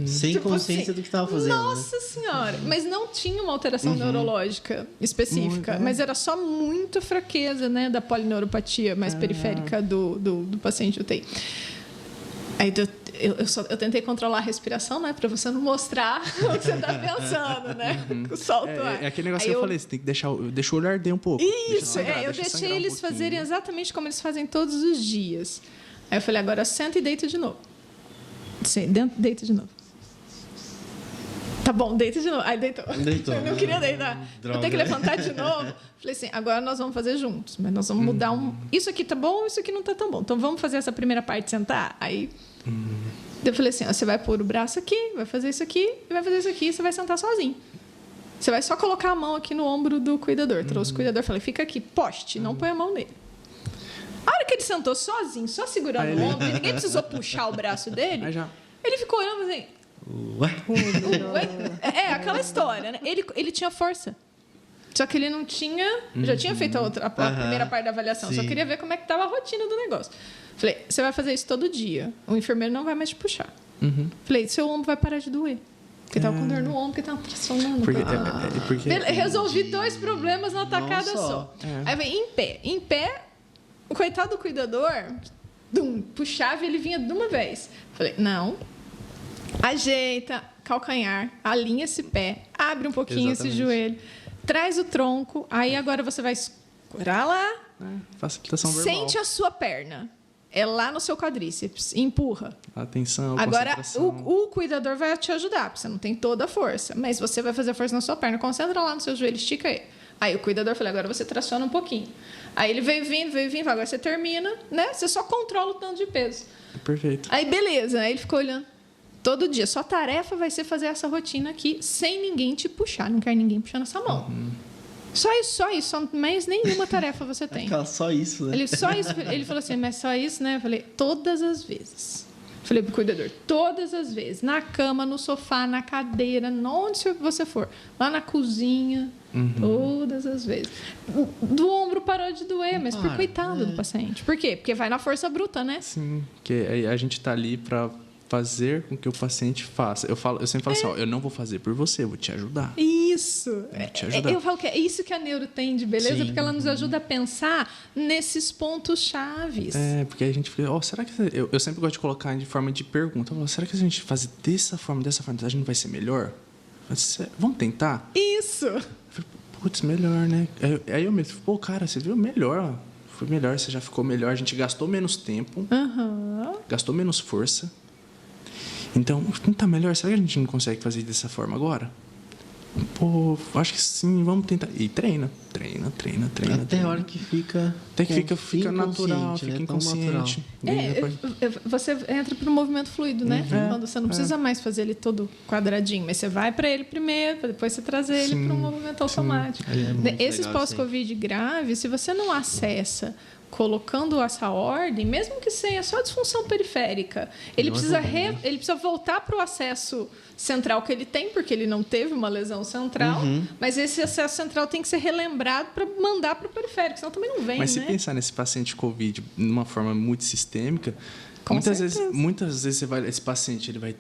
Sem Tipo consciência assim, do que estava fazendo. Nossa Senhora! Mas não tinha uma alteração neurológica específica, mas era só muita fraqueza, né, da polineuropatia mais periférica do paciente UTI. Aí eu tentei controlar a respiração, né, para você não mostrar o que você está pensando, né? Solta o ar. É aquele negócio que eu falei, você tem que deixar o olhar arder um pouco. Isso, eu deixei eles fazerem exatamente como eles fazem todos os dias. Aí eu falei, agora senta e deita de novo. Deita de novo. Tá bom, deita de novo. Aí deitou. Eu não queria deitar. Vou ter que levantar de novo. Falei assim, agora nós vamos fazer juntos. Mas nós vamos mudar Isso aqui tá bom, isso aqui não tá tão bom. Então vamos fazer essa primeira parte, sentar. Aí eu falei assim, ó, você vai pôr o braço aqui, vai fazer isso aqui, e vai fazer isso aqui, e você vai sentar sozinho. Você vai só colocar a mão aqui no ombro do cuidador. Trouxe o cuidador, falei, fica aqui, poste, não põe a mão nele. A hora que ele sentou sozinho, só segurando o ombro, e ninguém precisou puxar o braço dele, ele ficou olhando assim... Ué? É aquela história, né? Ele tinha força. Só que ele não tinha... Já tinha feito a primeira parte da avaliação. Sim. Só queria ver como é que estava a rotina do negócio. Falei, você vai fazer isso todo dia. O enfermeiro não vai mais te puxar. Falei, seu ombro vai parar de doer. Porque estava com dor no ombro, porque estava pressionando. Resolvi 2 problemas na tacada só. Aí eu falei, em pé. Em pé, o coitado do cuidador, puxava e ele vinha de uma vez. Falei, não... Ajeita calcanhar, alinha esse pé, abre um pouquinho esse joelho, traz o tronco, aí agora você vai escurar lá, facilitação verbal. Sente a sua perna, é lá no seu quadríceps, empurra. Atenção, agora o cuidador vai te ajudar, porque você não tem toda a força, mas você vai fazer força na sua perna, concentra lá no seu joelho, estica ele. Aí o cuidador falou, agora você traciona um pouquinho. Aí ele veio vindo, agora você termina, né? Você só controla o tanto de peso. Perfeito. Aí beleza, aí ele ficou olhando. Todo dia. Sua tarefa vai ser fazer essa rotina aqui sem ninguém te puxar. Não quer ninguém puxando essa mão. Só isso. Só mais nenhuma tarefa você tem. Só isso, né? Ele falou assim, mas só isso, né? Eu falei, todas as vezes. Falei pro cuidador, todas as vezes. Na cama, no sofá, na cadeira, onde você for. Lá na cozinha, todas as vezes. Do ombro parou de doer, mas por coitado do paciente. Por quê? Porque vai na força bruta, né? Sim, porque a gente tá ali para fazer com que o paciente faça. Eu sempre falo assim, ó, eu não vou fazer por você, eu vou te ajudar. Isso. Vou te ajudar. Eu falo que é isso que a neuro tem de beleza, porque ela nos ajuda a pensar nesses pontos chaves. Porque a gente fica, será que... Eu sempre gosto de colocar de forma de pergunta. Eu falo, será que a gente fazer dessa forma, a gente não vai ser melhor? Vamos tentar? Isso. Eu falei, putz, melhor, né? Aí eu me falei, cara, você viu? Melhor, ó. Foi melhor, você já ficou melhor. A gente gastou menos tempo, gastou menos força. Então, não tá melhor? Será que a gente não consegue fazer dessa forma agora? Pô, acho que sim, vamos tentar. E treina. Até a hora que fica... Até que fica natural, fica inconsciente. Você entra pro movimento fluido, né? Quando você não precisa mais fazer ele todo quadradinho, mas você vai para ele primeiro, para depois você trazer ele para um movimento automático. Esses pós-Covid graves, se você não acessa colocando essa ordem, mesmo que seja só disfunção periférica, ele precisa voltar para o acesso central que ele tem, porque ele não teve uma lesão central, mas esse acesso central tem que ser relembrado para mandar para o periférico, senão também não vem, Mas se pensar nesse paciente COVID de uma forma muito sistêmica, muitas vezes esse paciente ele vai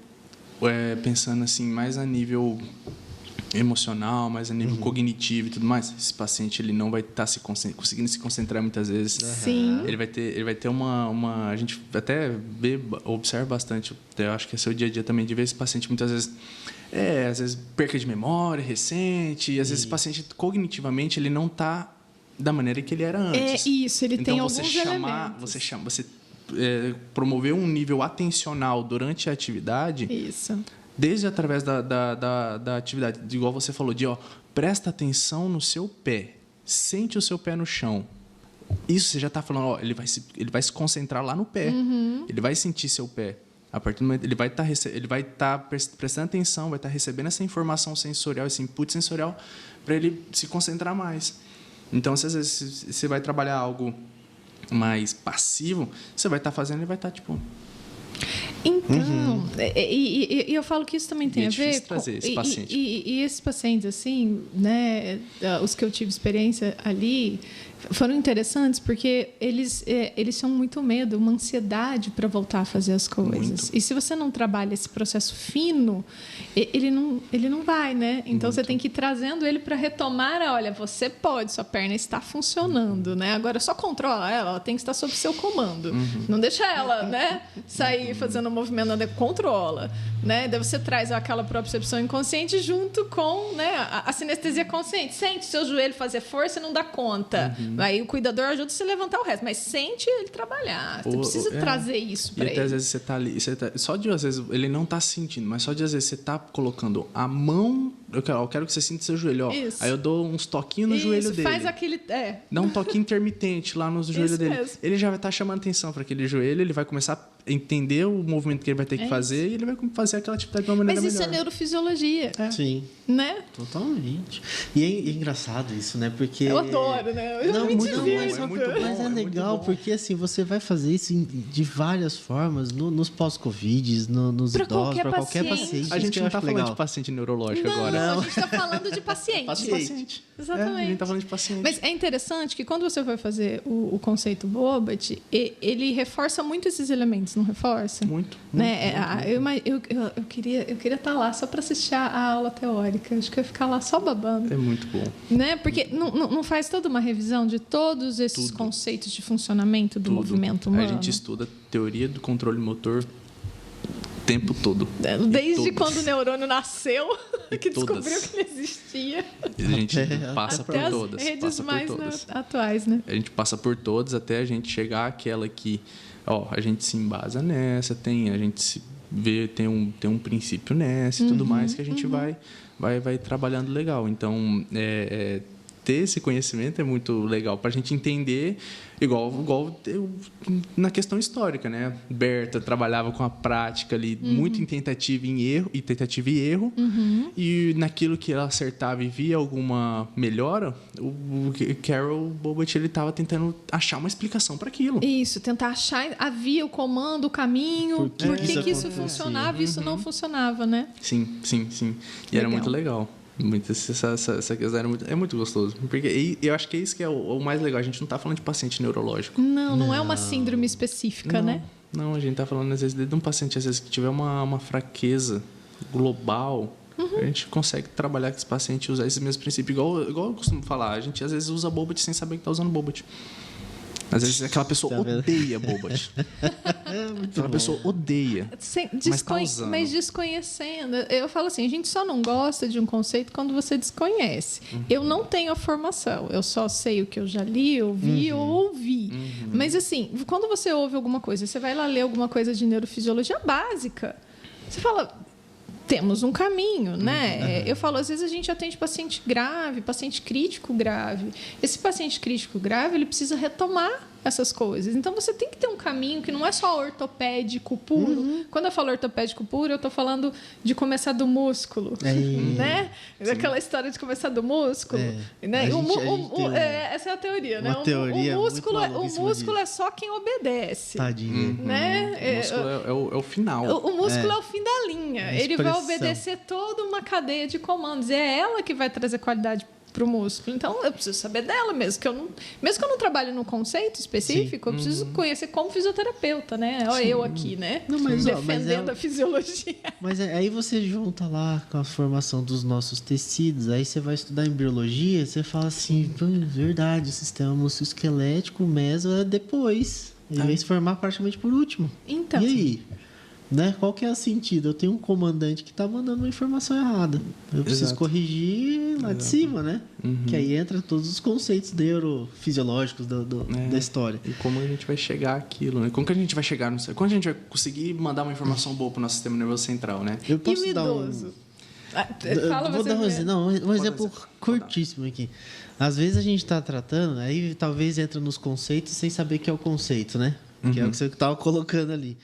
pensando assim mais a nível emocional, mais a nível cognitivo e tudo mais. Esse paciente ele não vai estar conseguindo se concentrar muitas vezes. Sim. Ele vai ter uma a gente até observa bastante. Eu acho que é seu dia a dia também de ver esse paciente muitas vezes às vezes perca de memória recente, e às vezes esse paciente cognitivamente ele não está da maneira que ele era antes. Ele então, tem alguns elementos. Você promover um nível atencional durante a atividade. Isso. Desde através da atividade, igual você falou, presta atenção no seu pé, sente o seu pé no chão. Isso você já está falando, ele vai se concentrar lá no pé, ele vai sentir seu pé. A partir do momento, ele vai estar prestando atenção, vai estar recebendo essa informação sensorial, esse input sensorial, para ele se concentrar mais. Então, se às vezes você vai trabalhar algo mais passivo, você vai estar fazendo e vai estar tipo... Então, e eu falo que isso também tem a ver com... trazer esse paciente. E esses pacientes, assim, né, os que eu tive experiência ali, foram interessantes porque eles tinham muito medo, uma ansiedade para voltar a fazer as coisas. Muito. E se você não trabalha esse processo fino, ele não vai, né? Então, você tem que ir trazendo ele para retomar, olha, você pode, sua perna está funcionando, né? Agora, só controla ela tem que estar sob seu comando. Não deixa ela, né, sair fazendo um movimento, controla, né? Daí você traz aquela propriocepção inconsciente junto com, né, a sinestesia consciente. Sente seu joelho fazer força e não dá conta. Aí o cuidador ajuda você a levantar o resto, mas sente ele trabalhar. Você precisa trazer isso para ele. E até às vezes você tá ali, só de às vezes ele não tá sentindo, mas só de às vezes você tá colocando a mão, eu quero que você sinta seu joelho, ó. Isso. Aí eu dou uns toquinhos no joelho dele. Faz aquele, dá um toquinho intermitente lá no joelho dele. Mesmo. Ele já vai estar chamando atenção para aquele joelho, ele vai começar a entender o movimento que ele vai ter que fazer e ele vai fazer aquela atividade de uma maneira melhor. Mas isso é neurofisiologia. Sim. Né? Totalmente. E é engraçado isso, né? Porque... Eu adoro, né? Eu não, me muito divirto. bom, mas é legal porque assim, você vai fazer isso de várias formas nos pós-Covid, nos idosos, para qualquer paciente. A gente não está falando de paciente neurológico agora. Não, a gente está falando de paciente. Exatamente. A gente está falando de paciente. Mas é interessante que quando você vai fazer o conceito Bobat, ele reforça muito esses elementos, não reforça? Muito. Né? Eu queria estar lá só para assistir a aula teórica. Acho que eu ia ficar lá só babando. É muito bom. Né? Porque não faz toda uma revisão de todos esses conceitos de funcionamento do movimento humano? A gente estuda teoria do controle motor o tempo todo. Desde quando o neurônio nasceu, que descobriu que ele existia. A gente passa por todas. As redes passa mais por todas. atuais, né? A gente passa por todas até a gente chegar àquela que, a gente se embasa nessa, a gente se vê, tem um princípio nessa e tudo mais que a gente vai trabalhando legal. Então, ter esse conhecimento é muito legal para a gente entender, igual na questão histórica, né? Berta trabalhava com a prática ali, muito em tentativa e erro, e naquilo que ela acertava e via alguma melhora, o Carol Bobat, ele estava tentando achar uma explicação para aquilo. Isso, tentar achar a via, o comando, o caminho, por que isso funcionava e isso não funcionava, né? Sim. E era muito legal. Essa questão é muito gostoso. Porque eu acho que é isso que é o mais legal. A gente não está falando de paciente neurológico. Não é uma síndrome específica, né? Não, a gente está falando, às vezes, de um paciente, às vezes, que tiver uma fraqueza global. A gente consegue trabalhar com esse paciente e usar esses mesmos princípios. Igual eu costumo falar, a gente, às vezes, usa Bobat sem saber que está usando Bobat. Às vezes aquela pessoa odeia Bobat. Aquela pessoa odeia. Mas desconhecendo. Eu falo assim, a gente só não gosta de um conceito quando você desconhece. Eu não tenho a formação. Eu só sei o que eu já li, ouvi ou ouvi. Mas assim, quando você ouve alguma coisa, você vai lá ler alguma coisa de neurofisiologia básica, você fala... Temos um caminho, né? Eu falo, às vezes a gente atende paciente grave, paciente crítico grave. Esse paciente crítico grave, ele precisa retomar essas coisas. Então, você tem que ter um caminho que não é só ortopédico puro. Quando eu falo ortopédico puro, eu estou falando de começar do músculo, né? Aquela história de começar do músculo. Né? Essa é a teoria, né? O músculo é só quem obedece. Tadinho. Né? O músculo é o final. O músculo é o fim da linha. Ele vai obedecer toda uma cadeia de comandos. E é ela que vai trazer qualidade para o músculo. Então, eu preciso saber dela mesmo que eu não trabalho no conceito específico, eu preciso conhecer como fisioterapeuta, né? Olha eu aqui, né? Defendendo a fisiologia. Mas aí você junta lá com a formação dos nossos tecidos, aí você vai estudar embriologia, você fala assim, verdade, o sistema musculoesquelético, o meso é depois. Ele vai se formar praticamente por último. Então. E aí? Né? Qual que é o sentido? Eu tenho um comandante que está mandando uma informação errada. Eu preciso corrigir lá de cima, né? Que aí entra todos os conceitos neurofisiológicos da história. E como a gente vai chegar àquilo, né? Como que a gente vai chegar no... Como a gente vai conseguir mandar uma informação boa para o nosso sistema nervoso central, né? Eu posso e o idoso? Vou dar um exemplo curtíssimo aqui. Às vezes a gente está tratando, aí talvez entra nos conceitos sem saber que é o conceito, né? Que é o que você estava colocando ali.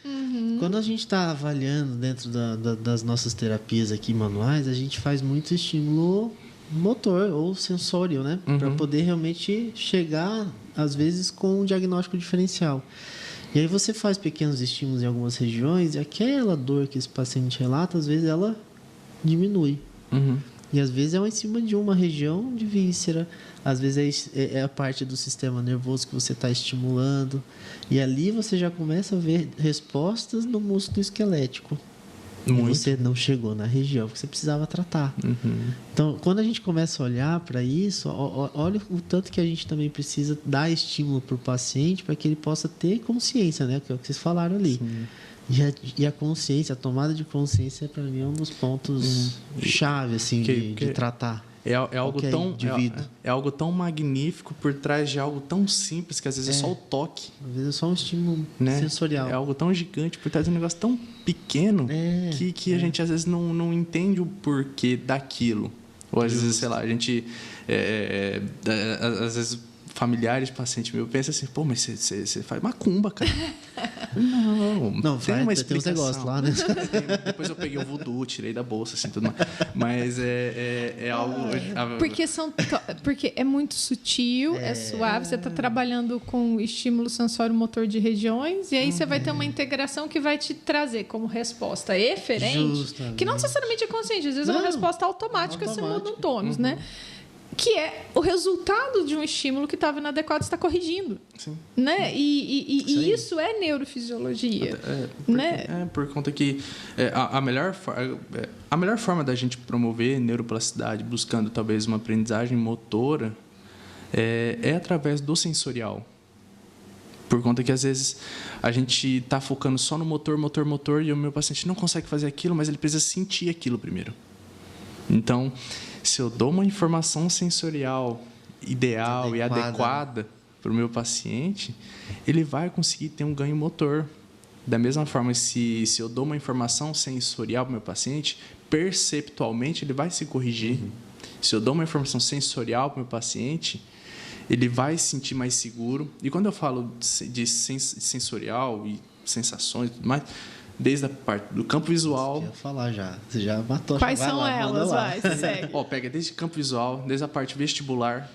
Quando a gente está avaliando dentro das nossas terapias aqui manuais, a gente faz muito estímulo motor ou sensório, né? Para poder realmente chegar, às vezes, com um diagnóstico diferencial. E aí você faz pequenos estímulos em algumas regiões e aquela dor que esse paciente relata, às vezes ela diminui. E às vezes é em cima de uma região de víscera, às vezes é a parte do sistema nervoso que você está estimulando. E ali você já começa a ver respostas no músculo esquelético. E você não chegou na região que você precisava tratar. Então, quando a gente começa a olhar para isso, olha o tanto que a gente também precisa dar estímulo para o paciente para que ele possa ter consciência, né? Que é o que vocês falaram ali. E a consciência, a tomada de consciência, para mim, é um dos pontos chave assim, de tratar. É algo tão magnífico por trás de algo tão simples que às vezes é só o toque. Às vezes é só um estímulo sensorial. É algo tão gigante por trás de um negócio tão pequeno que a gente às vezes não entende o porquê daquilo. Ou às vezes, sei lá, a gente... às vezes familiares de paciente meu pensam assim, pô, mas você faz macumba, cara. Não, tem uma explicação. Tem uns negócios lá, né? Depois eu peguei o voodoo, tirei da bolsa, assim, tudo mais. Mas é algo... Porque é muito sutil, é suave, você está trabalhando com estímulo sensório-motor de regiões, e aí você vai ter uma integração que vai te trazer como resposta eferente, que não necessariamente é consciente, às vezes é uma resposta automática, você muda um tônus, né? Que é o resultado de um estímulo que estava inadequado, você está corrigindo. Sim. Né? E isso é neurofisiologia. Por conta que a melhor forma da gente promover neuroplasticidade, buscando talvez uma aprendizagem motora, é através do sensorial. Por conta que, às vezes, a gente está focando só no motor, e o meu paciente não consegue fazer aquilo, mas ele precisa sentir aquilo primeiro. Então, se eu dou uma informação sensorial ideal e adequada para o meu paciente, ele vai conseguir ter um ganho motor. Da mesma forma, se eu dou uma informação sensorial para o meu paciente, perceptualmente ele vai se corrigir. Se eu dou uma informação sensorial para o meu paciente, ele vai se sentir mais seguro. E quando eu falo de sensorial e sensações e tudo mais, desde a parte do campo visual... Eu ia falar já. Você já matou. Quais são elas? Vai, segue. Pega desde campo visual, desde a parte vestibular.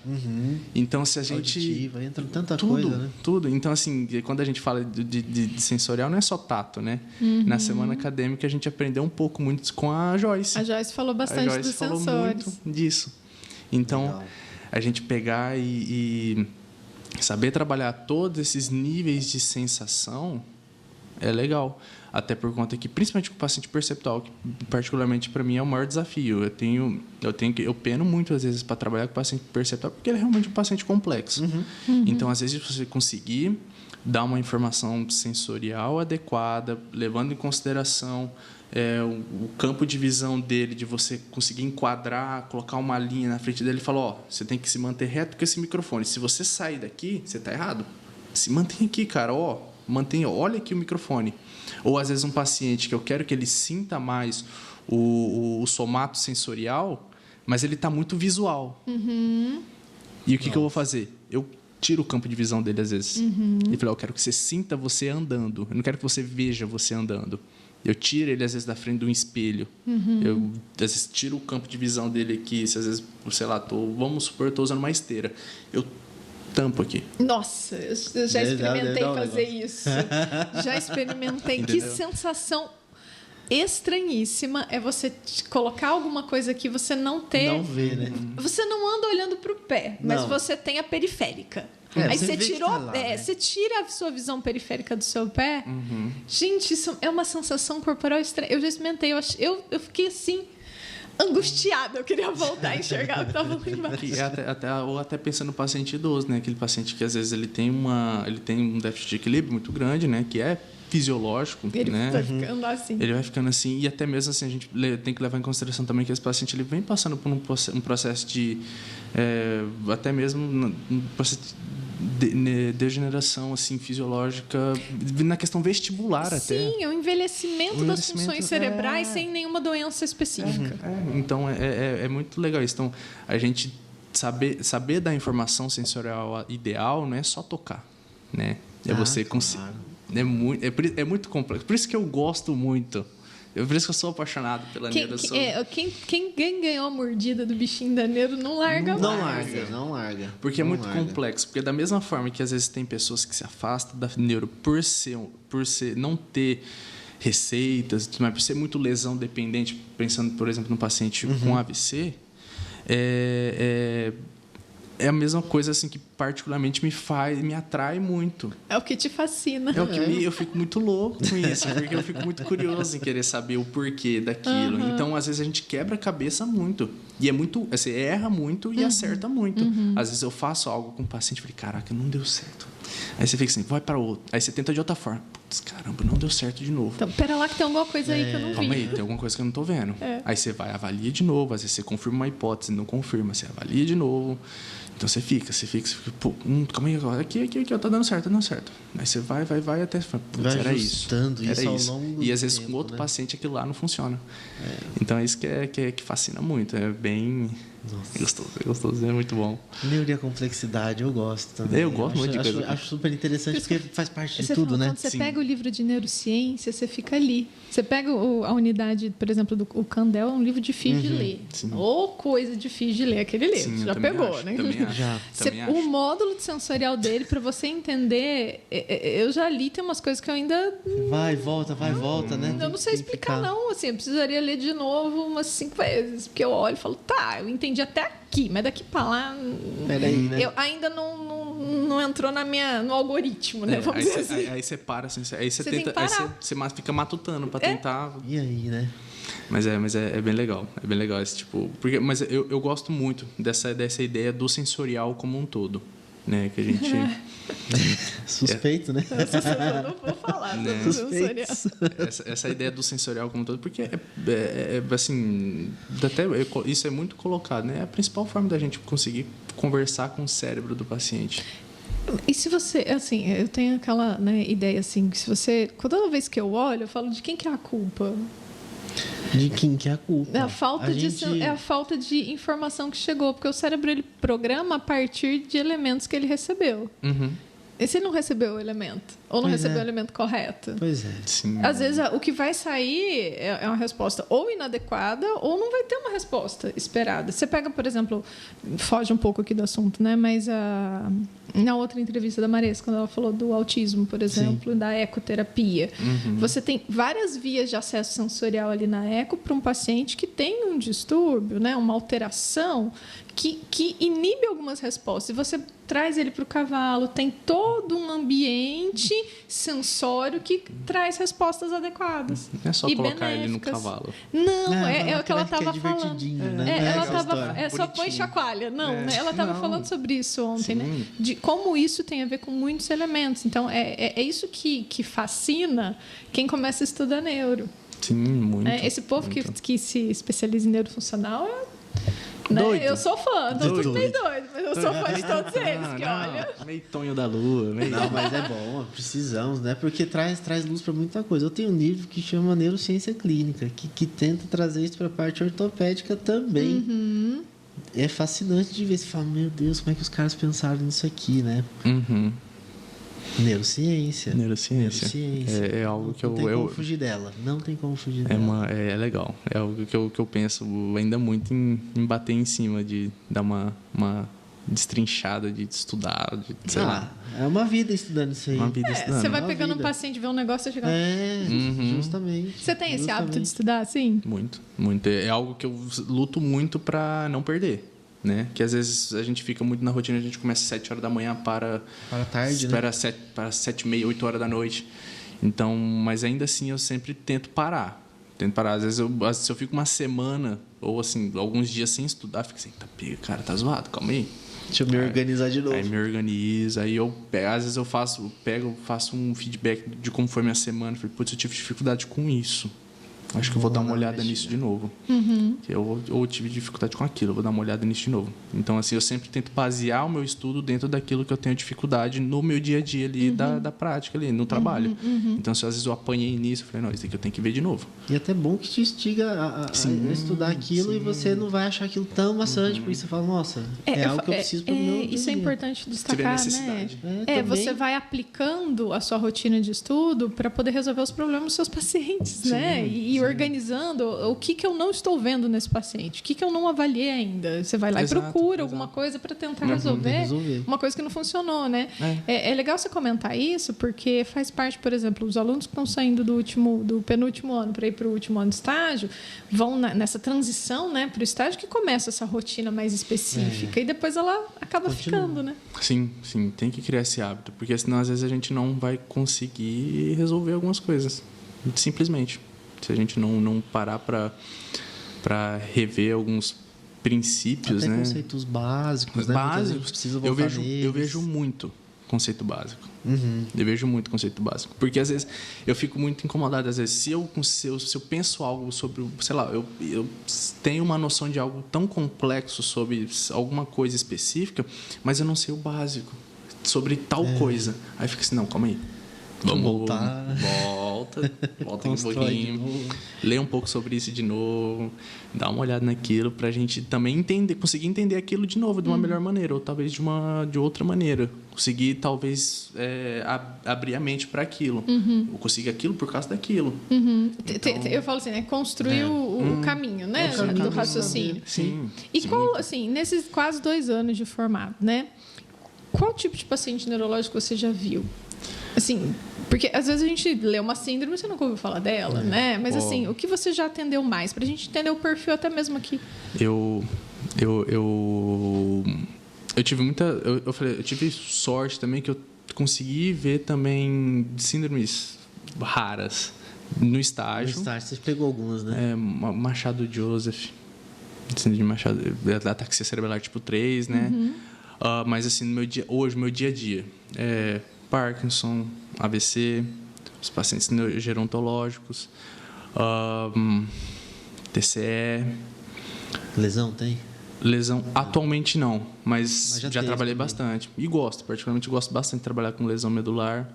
Então, se a gente... Auditiva, entra tanta coisa, né? Tudo. Então, assim, quando a gente fala de sensorial, não é só tato, né? Na semana acadêmica, a gente aprendeu um pouco muito com a Joyce. A Joyce falou bastante dos sensores. Falou muito disso. Então, legal. A gente pegar e saber trabalhar todos esses níveis de sensação é legal. Até por conta que, principalmente com o paciente perceptual, que particularmente para mim é o maior desafio. Eu peno muito às vezes para trabalhar com o paciente perceptual, porque ele é realmente um paciente complexo. Então, às vezes, você conseguir dar uma informação sensorial adequada, levando em consideração o campo de visão dele, de você conseguir enquadrar, colocar uma linha na frente dele e falar, você tem que se manter reto com esse microfone. Se você sair daqui, você está errado. Se mantém aqui, cara, olha aqui o microfone. Ou, às vezes, um paciente que eu quero que ele sinta mais o somato sensorial, mas ele está muito visual. E o que eu vou fazer? Eu tiro o campo de visão dele, às vezes. E falo, eu quero que você sinta você andando. Eu não quero que você veja você andando. Eu tiro ele, às vezes, da frente de um espelho. Eu, às vezes, tiro o campo de visão dele aqui. Se, às vezes, sei lá, vamos supor, estou usando uma esteira. Eu tampo aqui. Nossa, eu já experimentei fazer isso. Já experimentei. Que sensação estranhíssima é você colocar alguma coisa aqui, você não ter... Não vê, né? Você não anda olhando para o pé, mas você tem a periférica. Aí você tirou o pé, você tira a sua visão periférica do seu pé. Gente, isso é uma sensação corporal estranha. Eu já experimentei, eu fiquei assim... angustiada, eu queria voltar a enxergar o que estava lá embaixo. Ou até pensando no paciente idoso, né? Aquele paciente que às vezes ele tem um déficit de equilíbrio muito grande, né? Que é fisiológico, ele né? vai ficando assim. Ele vai ficando assim, e até mesmo assim a gente tem que levar em consideração também que esse paciente ele vem passando por um processo de até mesmo um processo de degeneração assim fisiológica na questão vestibular. Sim, o envelhecimento das funções cerebrais sem nenhuma doença específica. Então é muito legal isso. Então a gente saber da informação sensorial ideal não é só tocar, né? É você conseguir. É muito complexo. Por isso que eu gosto muito Por isso que eu sou apaixonado pela neuro. Quem ganhou a mordida do bichinho da neuro não larga mais. Não larga. Porque é muito complexo. Porque da mesma forma que às vezes tem pessoas que se afastam da neuro por não ter receitas, mas por ser muito lesão dependente, pensando, por exemplo, no paciente com AVC, é a mesma coisa assim que particularmente me atrai muito. É o que te fascina. É o que eu fico muito louco com isso, porque eu fico muito curioso em querer saber o porquê daquilo. Então, às vezes a gente quebra a cabeça muito. E você erra muito e acerta muito. Às vezes eu faço algo com o paciente e falei, caraca, não deu certo. Aí você fica assim, vai para outro. Aí você tenta de outra forma. Putz, caramba, não deu certo de novo. Então, pera lá que tem alguma coisa aí que eu não vi. Calma aí, tem alguma coisa que eu não tô vendo. Aí você vai, avalia de novo. Às vezes você confirma uma hipótese, não confirma. Você avalia de novo. Então você fica, pô, calma aí agora. Aqui, ó, tá dando certo. Aí você vai até você fala, putz, era isso. Era isso. E às vezes com outro paciente aquilo lá não funciona. Então é isso que fascina muito. É bem gostoso, é muito bom. Neuro e a complexidade, eu gosto também. Eu gosto muito de coisa. Acho super interessante porque faz parte de tudo, né? Quando você pega o livro de neurociência, você fica ali. Você pega a unidade, por exemplo, o Candel, é um livro difícil de ler. Ou coisa difícil de ler aquele livro. Você já pegou, né? O módulo sensorial dele, para você entender, eu já li, tem umas coisas que eu ainda... Vai, volta, né? Eu não sei explicar, não. Assim, eu precisaria ler de novo umas 5 vezes. Porque eu olho e falo, tá, eu entendi até aqui, mas daqui para lá... Peraí, né? Eu ainda não entrou no algoritmo, né? Vamos dizer assim. Aí você para, assim, aí você tenta, aí você fica matutando para tentar... E aí, né? Mas é bem legal. É bem legal esse tipo... Mas eu gosto muito dessa ideia do sensorial como um todo. Né? Que a gente... Suspeito, né? Eu não vou falar sobre sensorial. Essa ideia do sensorial como um todo, porque assim... isso é muito colocado, né? É a principal forma da gente conseguir conversar com o cérebro do paciente. E se você... Assim, eu tenho aquela ideia, assim, que se você... Toda vez que eu olho, eu falo de quem que é a culpa? De quem que é a culpa? É a falta de informação que chegou, porque o cérebro ele programa a partir de elementos que ele recebeu. E se ele não recebeu o elemento? Ou não recebeu o elemento correto? Pois é. Sim. Às vezes, o que vai sair é uma resposta ou inadequada ou não vai ter uma resposta esperada. Você pega, por exemplo... Foge um pouco aqui do assunto, né? Mas na outra entrevista da Maressa, quando ela falou do autismo, por exemplo, da ecoterapia. Você tem várias vias de acesso sensorial ali na eco para um paciente que tem um distúrbio, né? Uma alteração que inibe algumas respostas. E você traz ele para o cavalo, tem todo um ambiente sensório que traz respostas adequadas. Não é só e colocar benéficas. ele no cavalo. Não, é o que ela estava falando. Né? Ela estava só põe chacoalha. Não, né? Ela estava falando sobre isso ontem, né? De como isso tem a ver com muitos elementos. Então, é isso que fascina quem começa a estudar neuro. Sim, muito. Esse povo que se especializa em neurofuncional né? Eu sou fã, tô tudo meio doido, mas eu sou fã de todos eles, que olha. Meio Tonho da Lua. Não, mas é bom, precisamos, né? Porque traz luz para muita coisa. Eu tenho um livro que chama Neurociência Clínica, que tenta trazer isso para a parte ortopédica também. É fascinante de ver. Você fala, meu Deus, como é que os caras pensaram nisso aqui, né? Neurociência. É algo que não tem como fugir dela. Não tem como fugir dela. É legal. É algo que eu penso ainda muito em bater em cima, de dar uma destrinchada, de estudar, sei lá. É uma vida estudando isso aí. Você vai pegando um paciente, vê um negócio e chega... Justamente. Você tem esse hábito de estudar assim? Muito, muito. É algo que eu luto muito para não perder. Né? Que às vezes a gente fica muito na rotina, a gente começa às 7 horas da manhã para tarde, espera, né? Para 7h30, 8 horas da noite. Então, mas ainda assim eu sempre tento parar. Às vezes se eu fico uma semana ou assim, alguns dias sem estudar, fico assim, cara, tá zoado, calma aí. Deixa eu me organizar de novo. Aí me organizo, aí às vezes eu faço um feedback de como foi minha semana, falei, putz, eu tive dificuldade com isso. Acho que eu vou dar uma olhada nisso de novo. Eu tive dificuldade com aquilo, eu vou dar uma olhada nisso de novo. Então, assim, eu sempre tento basear o meu estudo dentro daquilo que eu tenho dificuldade no meu dia a dia ali, da prática ali, no trabalho. Então, se às vezes eu apanhei nisso, eu falei, não, isso aqui eu tenho que ver de novo. E até bom que te instiga a estudar aquilo e você não vai achar aquilo tão maçante, porque você fala, nossa, é algo que eu preciso para o meu dia. Isso é importante destacar, né? Você vai aplicando a sua rotina de estudo para poder resolver os problemas dos seus pacientes, né? E e organizando o que eu não estou vendo nesse paciente, o que eu não avaliei ainda. Você vai lá e procura alguma coisa para tentar resolver uma coisa que não funcionou, né? É legal você comentar isso, porque faz parte, por exemplo, os alunos que estão saindo do penúltimo ano para ir para o último ano de estágio, vão nessa transição, né, para o estágio, que começa essa rotina mais específica e depois ela acaba ficando, né? Sim, tem que criar esse hábito, porque senão às vezes a gente não vai conseguir resolver algumas coisas, simplesmente. Se a gente não parar para rever alguns princípios, até né? conceitos básicos, né? Básicos. Precisa voltar Eu vejo muito conceito básico. Eu vejo muito conceito básico. Porque, às vezes, eu fico muito incomodado. Às vezes, se eu penso algo sobre... Sei lá, eu tenho uma noção de algo tão complexo sobre alguma coisa específica, mas eu não sei o básico sobre tal coisa. Aí fica assim, não, calma aí. Vamos voltar. Volta aqui um pouquinho. Lê um pouco sobre isso de novo. Dá uma olhada naquilo pra gente também conseguir entender aquilo de novo de uma melhor maneira, ou talvez de outra maneira. Conseguir, talvez, abrir a mente para aquilo. Ou conseguir aquilo por causa daquilo. Então, eu falo assim, né? Construir o caminho, né? Do raciocínio. Sim. E qual, assim, nesses quase 2 anos de formado, né? Qual tipo de paciente neurológico você já viu? Assim, porque às vezes a gente lê uma síndrome e você nunca ouviu falar dela, né? Mas assim, o que você já atendeu mais? Pra gente entender o perfil até mesmo aqui. Eu tive eu tive sorte também que eu consegui ver também síndromes raras no estágio. No estágio, você pegou algumas, né? Machado Joseph, síndrome de Machado, ataxia cerebelar tipo 3, né? Mas assim, no meu dia a dia, Parkinson, AVC, os pacientes gerontológicos, TCE. Lesão tem? Lesão, atualmente não, mas já trabalhei também. Bastante. E particularmente gosto bastante de trabalhar com lesão medular.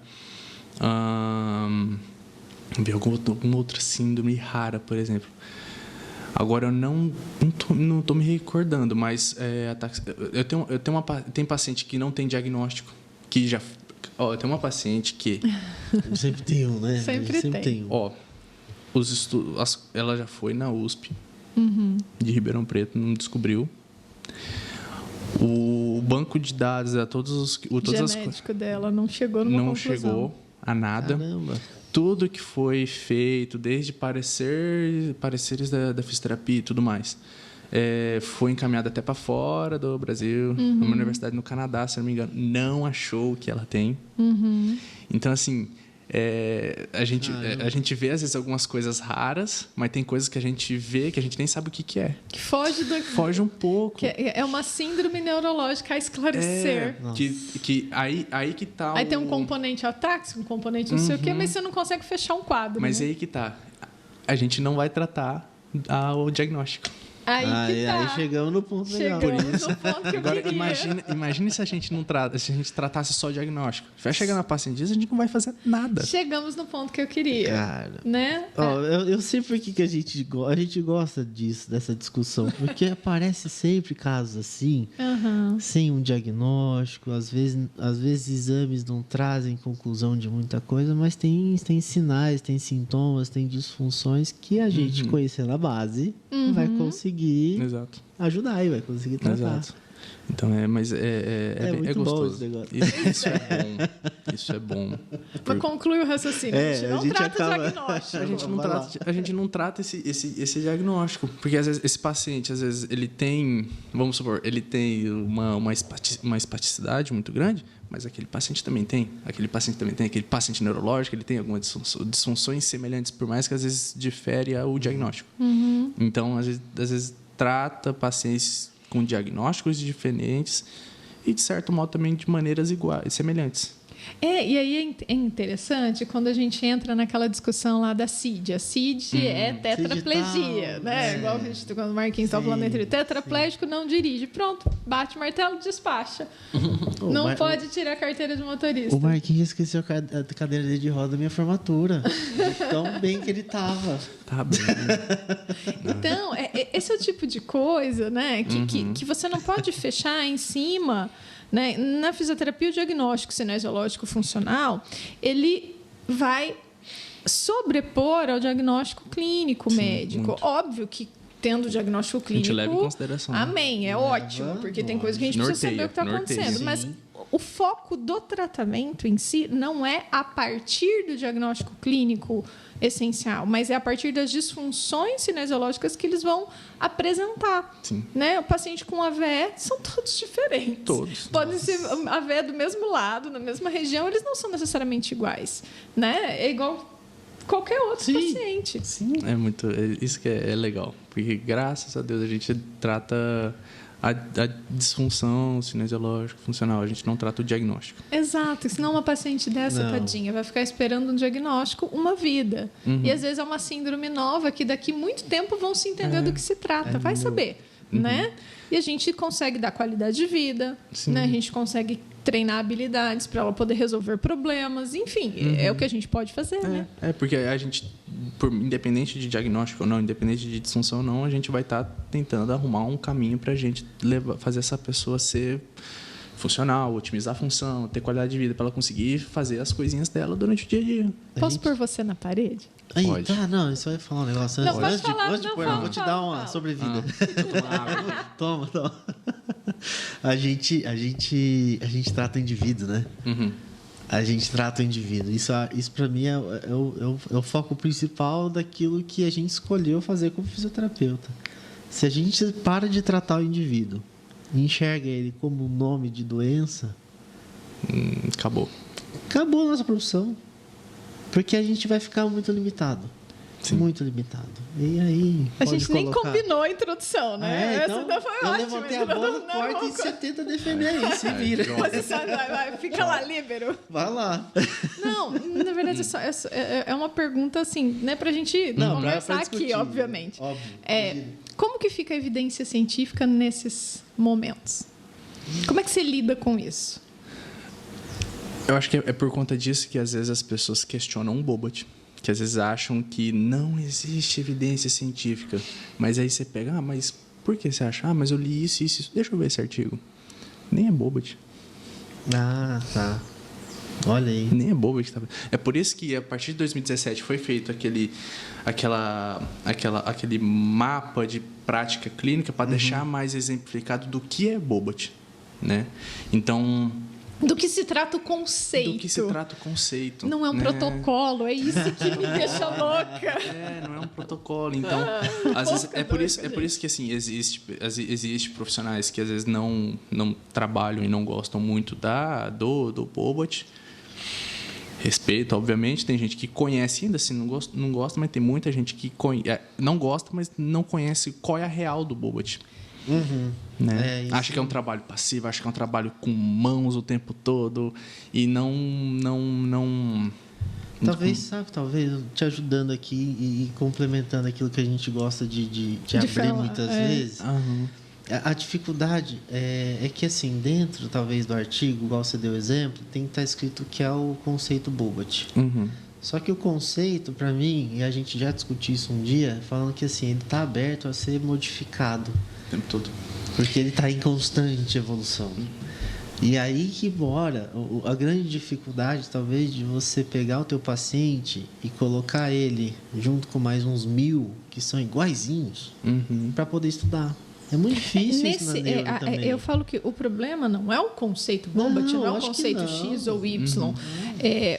Ver alguma outra síndrome rara, por exemplo. Agora eu não tô me recordando, mas tem paciente que não tem diagnóstico, que já... eu tenho uma paciente que... Sempre tem um, né? Sempre tem. Ela já foi na USP, de Ribeirão Preto, não descobriu. O banco de dados, O genético dela não chegou numa conclusão. Não chegou a nada. Caramba. Tudo que foi feito, desde pareceres da fisioterapia e tudo mais, foi encaminhado até para fora do Brasil, numa universidade no Canadá, se não me engano, não achou o que ela tem. Então, assim, a gente vê, às vezes, algumas coisas raras, mas tem coisas que a gente vê que a gente nem sabe o que é. Que foge um pouco. Que é uma síndrome neurológica a esclarecer. Aí que tá. Aí tem um componente atáxico, um componente não sei o quê, mas você não consegue fechar um quadro. Mas né? aí que tá. A gente não vai tratar o diagnóstico. Aí chegamos no ponto legal. No ponto que Agora, eu queria. imagine se a gente tratasse só o diagnóstico. Vai chegar na paciente disso, a gente não vai fazer nada. Chegamos no ponto que eu queria. Cara, né? Eu sei por que a gente gosta disso, dessa discussão, porque aparece sempre casos assim, sem um diagnóstico, às vezes exames não trazem conclusão de muita coisa, mas tem sinais, tem sintomas, tem disfunções que a gente conhecendo a base vai conseguir ajudar e vai conseguir tratar. Exato. Então, mas é gostoso. Esse negócio. Isso é bom. Mas conclui o raciocínio. A gente não trata o diagnóstico. A gente não trata esse diagnóstico. Porque, às vezes, esse paciente, às vezes, ele tem... Vamos supor, ele tem uma espasticidade muito grande, mas aquele paciente também tem. Aquele paciente neurológico, ele tem algumas disfunções semelhantes, por mais que, às vezes, difere o diagnóstico. Então, às vezes trata pacientes com diagnósticos diferentes e, de certo modo, também de maneiras semelhantes. E aí é interessante quando a gente entra naquela discussão lá da CID. A CID é tetraplegia, né? Igual quando o Marquinhos estava falando entre tetraplégico não dirige. Pronto, bate o martelo, despacha. Não pode tirar a carteira de motorista. O Marquinhos esqueceu a cadeira dele de roda da minha formatura. De tão bem que ele estava. Tá bem. Então, esse é o tipo de coisa, né? Que você não pode fechar em cima... Né? Na fisioterapia, o diagnóstico cinesiológico funcional, ele vai sobrepor ao diagnóstico clínico médico. Muito. Óbvio que tendo o diagnóstico clínico... A gente leva em consideração. Amém, é ótimo, porque tem coisa que a gente precisa saber o que está acontecendo. sim. Mas o foco do tratamento em si não é a partir do diagnóstico clínico essencial, mas é a partir das disfunções cinesiológicas que eles vão apresentar. Sim. Né? O paciente com AVE são todos diferentes. Todos. Podem ser AVE do mesmo lado, na mesma região, eles não são necessariamente iguais. Né? É igual qualquer outro paciente. Sim. Isso que é legal, porque graças a Deus a gente trata a disfunção cinesiológica funcional, a gente não trata o diagnóstico. Exato, senão uma paciente dessa, tadinha, vai ficar esperando um diagnóstico uma vida. E às vezes é uma síndrome nova que daqui muito tempo vão se entender do que se trata, vai saber, né? E a gente consegue dar qualidade de vida, né? A gente consegue treinar habilidades para ela poder resolver problemas, enfim, é o que a gente pode fazer, né? Porque a gente, independente de diagnóstico ou não, independente de disfunção ou não, a gente vai estar tentando arrumar um caminho para a gente fazer essa pessoa ser funcional, otimizar a função, ter qualidade de vida para ela conseguir fazer as coisinhas dela durante o dia a dia. Posso pôr você na parede? Aí, Pode. tá, não, isso vai falar um negócio Não, antes. pode falar, Antes de não, pôr, fala, vou te fala, dar uma fala. sobrevida. Toma. Toma. A gente trata o indivíduo, né? A gente trata o indivíduo. Isso para mim é o foco principal daquilo que a gente escolheu fazer como fisioterapeuta. Se a gente para de tratar o indivíduo e enxerga ele como um nome de doença, Acabou. acabou a nossa profissão. Porque a gente vai ficar muito limitado. Sim. Muito limitado. E aí. A pode gente nem colocar. combinou a introdução, né? Então, Essa foi eu ótima. levantei a bola, corta e você tenta defender aí, se vira. Posição, vai, fica lá, líbero. Vai lá. Não, na verdade, é uma pergunta assim, né, pra gente conversar pra aqui, discutir, obviamente. Óbvio. Como que fica a evidência científica nesses momentos? Como é que você lida com isso? Eu acho que é por conta disso que às vezes as pessoas questionam o Bobat, que às vezes acham que não existe evidência científica, mas aí você pega, mas por que você acha? Mas eu li isso, deixa eu ver esse artigo. Nem é Bobat. Ah, tá. Olha aí. Nem é Bobat. Tá? É por isso que a partir de 2017 foi feito aquele mapa de prática clínica para deixar mais exemplificado do que é Bobat, né? Então, do que se trata o conceito. do que se trata o conceito. Não é um né? protocolo, é isso que me deixa louca. Não é um protocolo. Então, às vezes, é por isso que assim, existe profissionais que às vezes não trabalham e não gostam muito do Bobat. Respeito, obviamente. Tem gente que conhece ainda assim, não gosta, mas tem muita gente que não gosta, mas não conhece qual é a real do Bobat. Né? Acha que é um trabalho passivo, acha que é um trabalho com mãos o tempo todo e não Talvez te ajudando aqui e complementando aquilo que a gente gosta de abrir falar, muitas vezes. Uhum. A dificuldade é que, assim, dentro, talvez, do artigo, igual você deu exemplo, tem que estar escrito que é o conceito Bobat. Uhum. Só que o conceito, para mim, e a gente já discutiu isso um dia, falando que, assim, ele está aberto a ser modificado. O tempo todo. Porque ele está em constante evolução. E aí que mora a grande dificuldade, talvez, de você pegar o teu paciente e colocar ele junto com mais uns 1000 que são iguaizinhos para poder estudar. É muito difícil isso na neuro também. Eu falo que o problema não é o conceito Bobat, não é o conceito X ou Y.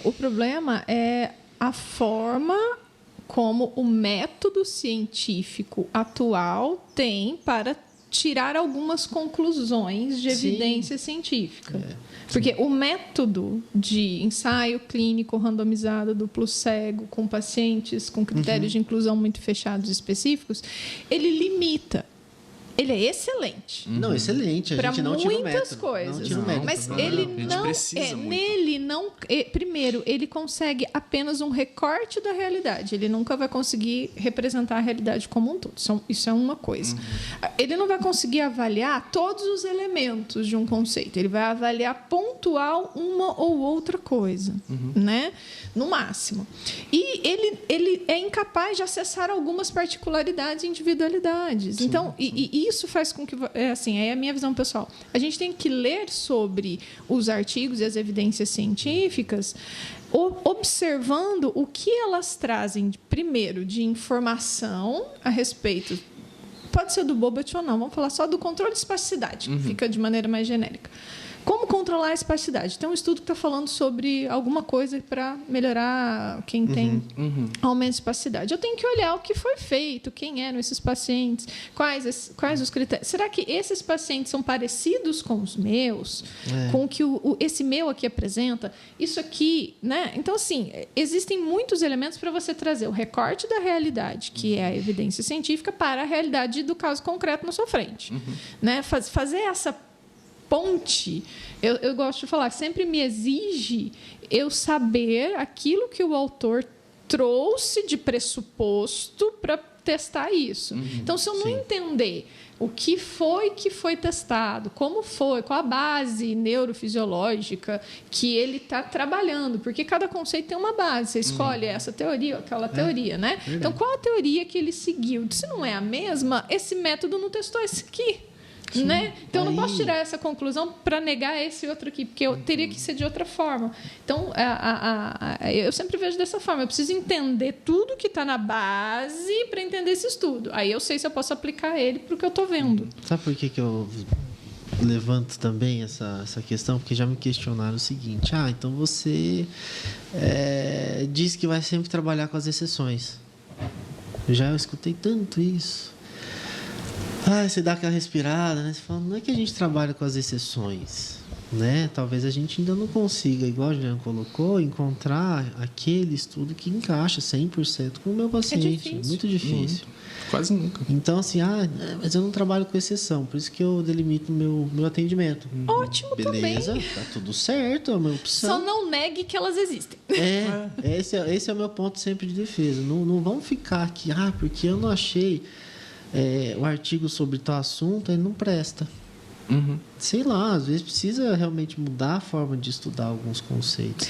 O problema é a forma como o método científico atual tem para tirar algumas conclusões de evidência científica. Porque o método de ensaio clínico randomizado duplo cego com pacientes com critérios de inclusão muito fechados e específicos, ele limita. Ele é excelente. Não, excelente. A gente não tira o método. Muitas coisas. Não tira o método. Mas ele não... nele não... Primeiro, ele consegue apenas um recorte da realidade. Ele nunca vai conseguir representar a realidade como um todo. Isso é uma coisa. Ele não vai conseguir avaliar todos os elementos de um conceito. Ele vai avaliar pontual uma ou outra coisa. Né? No máximo. E ele é incapaz de acessar algumas particularidades e individualidades. Então, e isso faz com que... assim, é a minha visão pessoal. A gente tem que ler sobre os artigos e as evidências científicas, observando o que elas trazem, primeiro, de informação a respeito... Pode ser do Bobot ou não. Vamos falar só do controle de espasticidade, que fica de maneira mais genérica. Como controlar a espasticidade? Tem um estudo que está falando sobre alguma coisa para melhorar quem tem aumento de espasticidade. Eu tenho que olhar o que foi feito, quem eram esses pacientes, quais os critérios. Será que esses pacientes são parecidos com os meus? Com o que esse meu aqui apresenta? Isso aqui, né? Então, assim, existem muitos elementos para você trazer o recorte da realidade, que é a evidência científica, para a realidade do caso concreto na sua frente. Né? Fazer essa ponte, eu gosto de falar, sempre me exige eu saber aquilo que o autor trouxe de pressuposto para testar isso. Então, se eu não entender o que foi testado, como foi, qual a base neurofisiológica que ele está trabalhando, porque cada conceito tem uma base, você escolhe essa teoria ou aquela teoria, né? Então, qual a teoria que ele seguiu? Se não é a mesma, esse método não testou esse aqui. Né? Então, eu não posso tirar essa conclusão para negar esse outro aqui, porque eu teria que ser de outra forma. Então, eu sempre vejo dessa forma. Eu preciso entender tudo que está na base para entender esse estudo. Aí eu sei se eu posso aplicar ele para o que eu estou vendo. Sabe por que eu levanto também essa questão? Porque já me questionaram o seguinte: então você diz que vai sempre trabalhar com as exceções. Eu escutei tanto isso. Você dá aquela respirada, né? Você fala, não é que a gente trabalha com as exceções, né? Talvez a gente ainda não consiga, igual a Juliana colocou, encontrar aquele estudo que encaixa 100% com o meu paciente. É difícil. Muito difícil. Quase nunca. Então, assim, mas eu não trabalho com exceção, por isso que eu delimito o meu atendimento. Ótimo. Beleza, também. tá tudo certo, é a minha opção. Só não negue que elas existem. Esse é o meu ponto sempre de defesa. Não vamos ficar aqui, porque eu não achei... o artigo sobre tal assunto, ele não presta. Sei lá, às vezes precisa realmente mudar a forma de estudar alguns conceitos.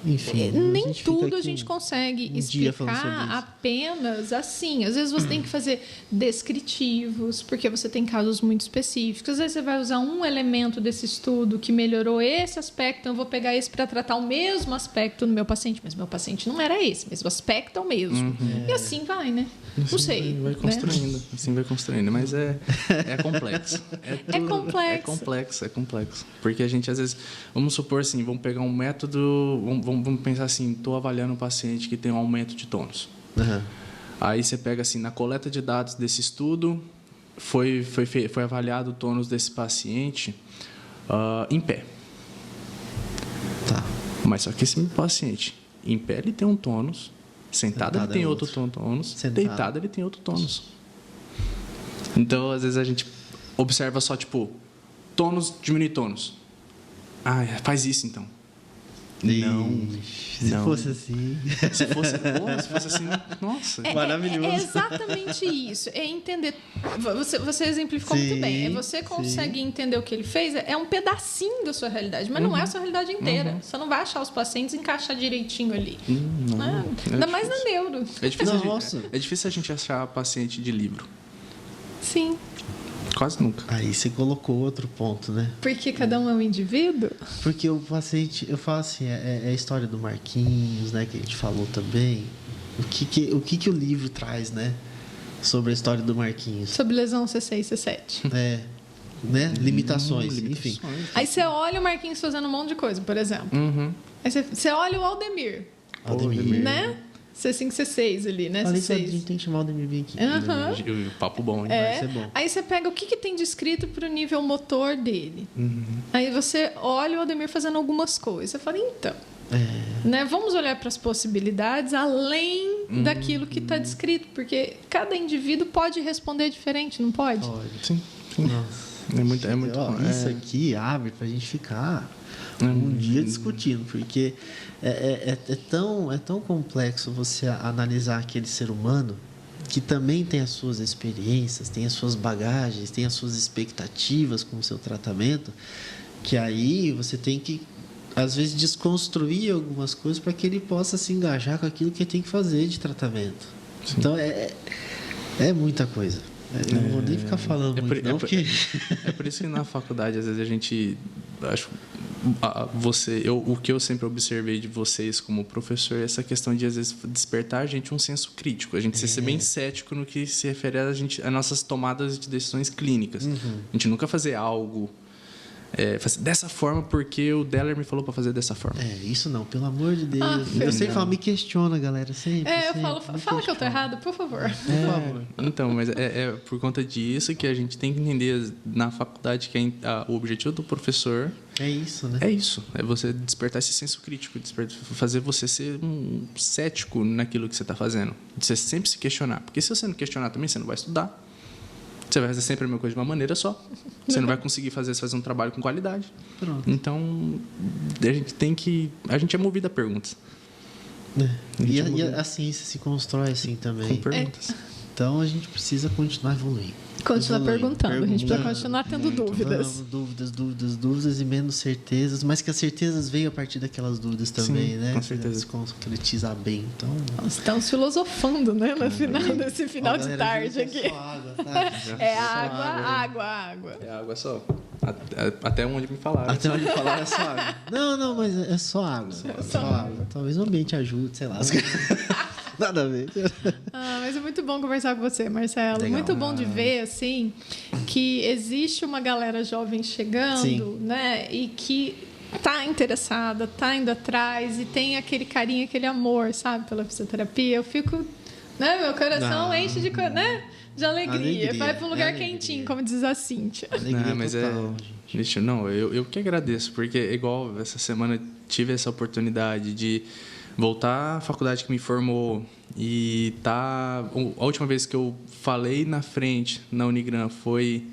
Enfim, nem tudo a gente consegue explicar apenas assim. Às vezes você tem que fazer descritivos, porque você tem casos muito específicos. Às vezes você vai usar um elemento desse estudo que melhorou esse aspecto, então eu vou pegar esse para tratar o mesmo aspecto no meu paciente, mas meu paciente não era esse, mas o aspecto é o mesmo. E assim vai, né? Assim não sei. Vai construindo, né? Assim vai construindo, mas é complexo. É complexo. Porque a gente, às vezes, vamos supor assim, vamos pegar um método, vamos pensar assim, estou avaliando um paciente que tem um aumento de tônus. Aí você pega assim, na coleta de dados desse estudo, foi avaliado o tônus desse paciente em pé. Tá. Mas só que esse paciente, em pé ele tem um tônus, sentado ele tem outro tônus, deitado ele tem outro tônus. Então, às vezes, a gente observa só, tipo, tônus, diminui tônus. Faz isso, então. Se fosse assim... Se fosse assim, nossa. Maravilhoso. É exatamente isso. É entender... Você exemplificou muito bem. Você consegue entender o que ele fez. É um pedacinho da sua realidade, mas não é a sua realidade inteira. Você não vai achar os pacientes e encaixar direitinho ali. Ainda mais na neuro. É difícil a gente achar paciente de livro. Sim. Quase nunca. Aí você colocou outro ponto, né? Porque cada um é um indivíduo? Porque o paciente, eu falo assim, é a história do Marquinhos, né? Que a gente falou também. O que o livro traz, né? Sobre a história do Marquinhos. Sobre lesão C6 e C7. Né? Limitações, enfim. Aí você olha o Marquinhos fazendo um monte de coisa, por exemplo. Aí você olha o Aldemir. Né? C5, C6 ali, né? Falei C6. que a gente tem que chamar o Aldemir bem aqui. Papo bom, hein? Vai ser bom. Aí você pega o que tem descrito para o nível motor dele. Aí você olha o Aldemir fazendo algumas coisas. Você fala, então... Né? Vamos olhar para as possibilidades além daquilo que está descrito. Porque cada indivíduo pode responder diferente, não pode? Pode. Sim. Nossa. É muito bom. Isso aqui abre para a gente ficar um dia discutindo, porque é tão complexo você analisar aquele ser humano que também tem as suas experiências, tem as suas bagagens, tem as suas expectativas com o seu tratamento, que aí você tem que, às vezes, desconstruir algumas coisas para que ele possa se engajar com aquilo que ele tem que fazer de tratamento. Sim. Então, é muita coisa. Eu não vou nem ficar falando muito, não, porque... É por isso que na faculdade, às vezes, a gente... Acho, o que eu sempre observei de vocês como professor é essa questão de, às vezes, despertar a gente um senso crítico. A gente ser bem cético no que se refere a nossas tomadas de decisões clínicas. A gente nunca fazer algo... fazer dessa forma porque o Deller me falou para fazer dessa forma. Isso não, pelo amor de Deus. Eu sempre falo, me questiona, galera, sempre. Eu falo, fala que eu tô errado, por favor. Por favor. Então, mas é por conta disso que a gente tem que entender na faculdade que o objetivo do professor... É isso, né? É isso. É você despertar esse senso crítico, fazer você ser um cético naquilo que você está fazendo. Você sempre se questionar. Porque se você não questionar também, você não vai estudar. Você vai fazer sempre a mesma coisa de uma maneira só. Você não vai conseguir fazer um trabalho com qualidade. Pronto. Então, a gente é movido a perguntas. E a ciência se constrói assim também. Com perguntas. Então, a gente precisa continuar evoluindo. Continuar perguntando. A gente precisa continuar tendo dúvidas. Dúvidas e menos certezas. Mas que as certezas venham a partir daquelas dúvidas também, né? Com certeza. Se concretizar bem. Então... Nós estamos filosofando, né? Nesse final de tarde aqui. É só água, tá? Água. É água só. Até onde me falaram. Até onde me falaram é só água. Não, mas é só água. Só água. Talvez o ambiente ajude, sei lá. Nada a ver. Mas é muito bom conversar com você, Marcelo. Legal. Muito bom de ver, assim, que existe uma galera jovem chegando, né? E que tá interessada, tá indo atrás e tem aquele carinho, aquele amor, sabe? Pela fisioterapia. Eu fico... Né? Meu coração enche de alegria. Vai para um lugar quentinho, como diz a Cíntia. Não, mas eu que agradeço, porque igual essa semana tive essa oportunidade de voltar à faculdade que me formou e a última vez que eu falei na frente na Unigran foi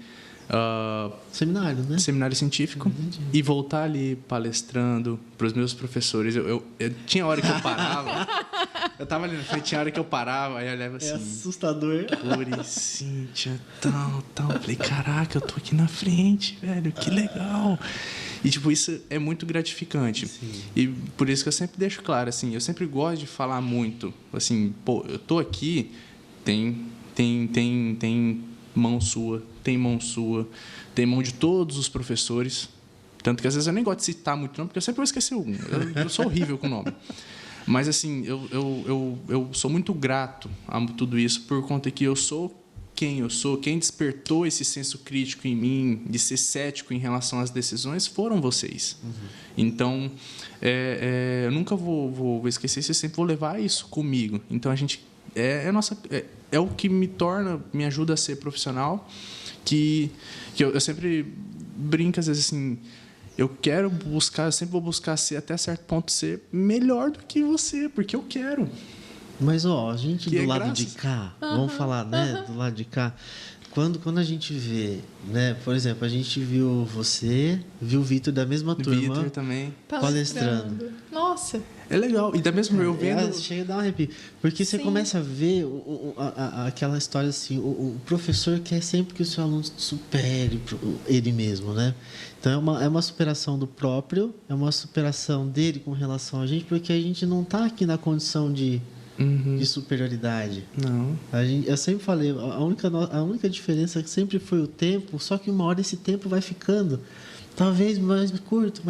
seminário, né? Seminário científico. E voltar ali palestrando para os meus professores. Eu tinha hora que eu parava. Eu tava ali na frente, tinha hora que eu parava, aí eu olhava assim... É assustador. Lori, Cíntia, tal. Eu falei, caraca, eu tô aqui na frente, velho, que legal. E, tipo, isso é muito gratificante. Sim. E por isso que eu sempre deixo claro, assim, eu sempre gosto de falar muito. Assim, pô, eu tô aqui, tem mão sua, tem mão de todos os professores. Tanto que às vezes eu nem gosto de citar muito nome, porque eu sempre vou esquecer um. Eu sou horrível com o nome. Mas, assim, eu sou muito grato a tudo isso por conta que eu sou quem eu sou. Quem despertou esse senso crítico em mim, de ser cético em relação às decisões, foram vocês. Então, eu nunca vou esquecer isso, eu sempre vou levar isso comigo. Então, a gente... É o que me ajuda a ser profissional, que eu sempre brinco, às vezes, assim... Eu sempre vou buscar ser, até certo ponto, ser melhor do que você, porque eu quero. Mas, a gente do lado de cá, vamos falar, né? Do lado de cá, quando a gente vê, né? Por exemplo, a gente viu você, viu o Vitor da mesma turma. Vitor também. Palestrando. Nossa! É legal. E da mesma eu vendo... Chega a dar um arrepio. Porque você começa a ver aquela história assim, o professor quer sempre que o seu aluno supere ele mesmo, né? Então, é uma superação do próprio, é uma superação dele com relação a gente, porque a gente não está aqui na condição de superioridade. Não. Eu sempre falei, a única diferença sempre foi o tempo, só que uma hora esse tempo vai ficando talvez mais curto,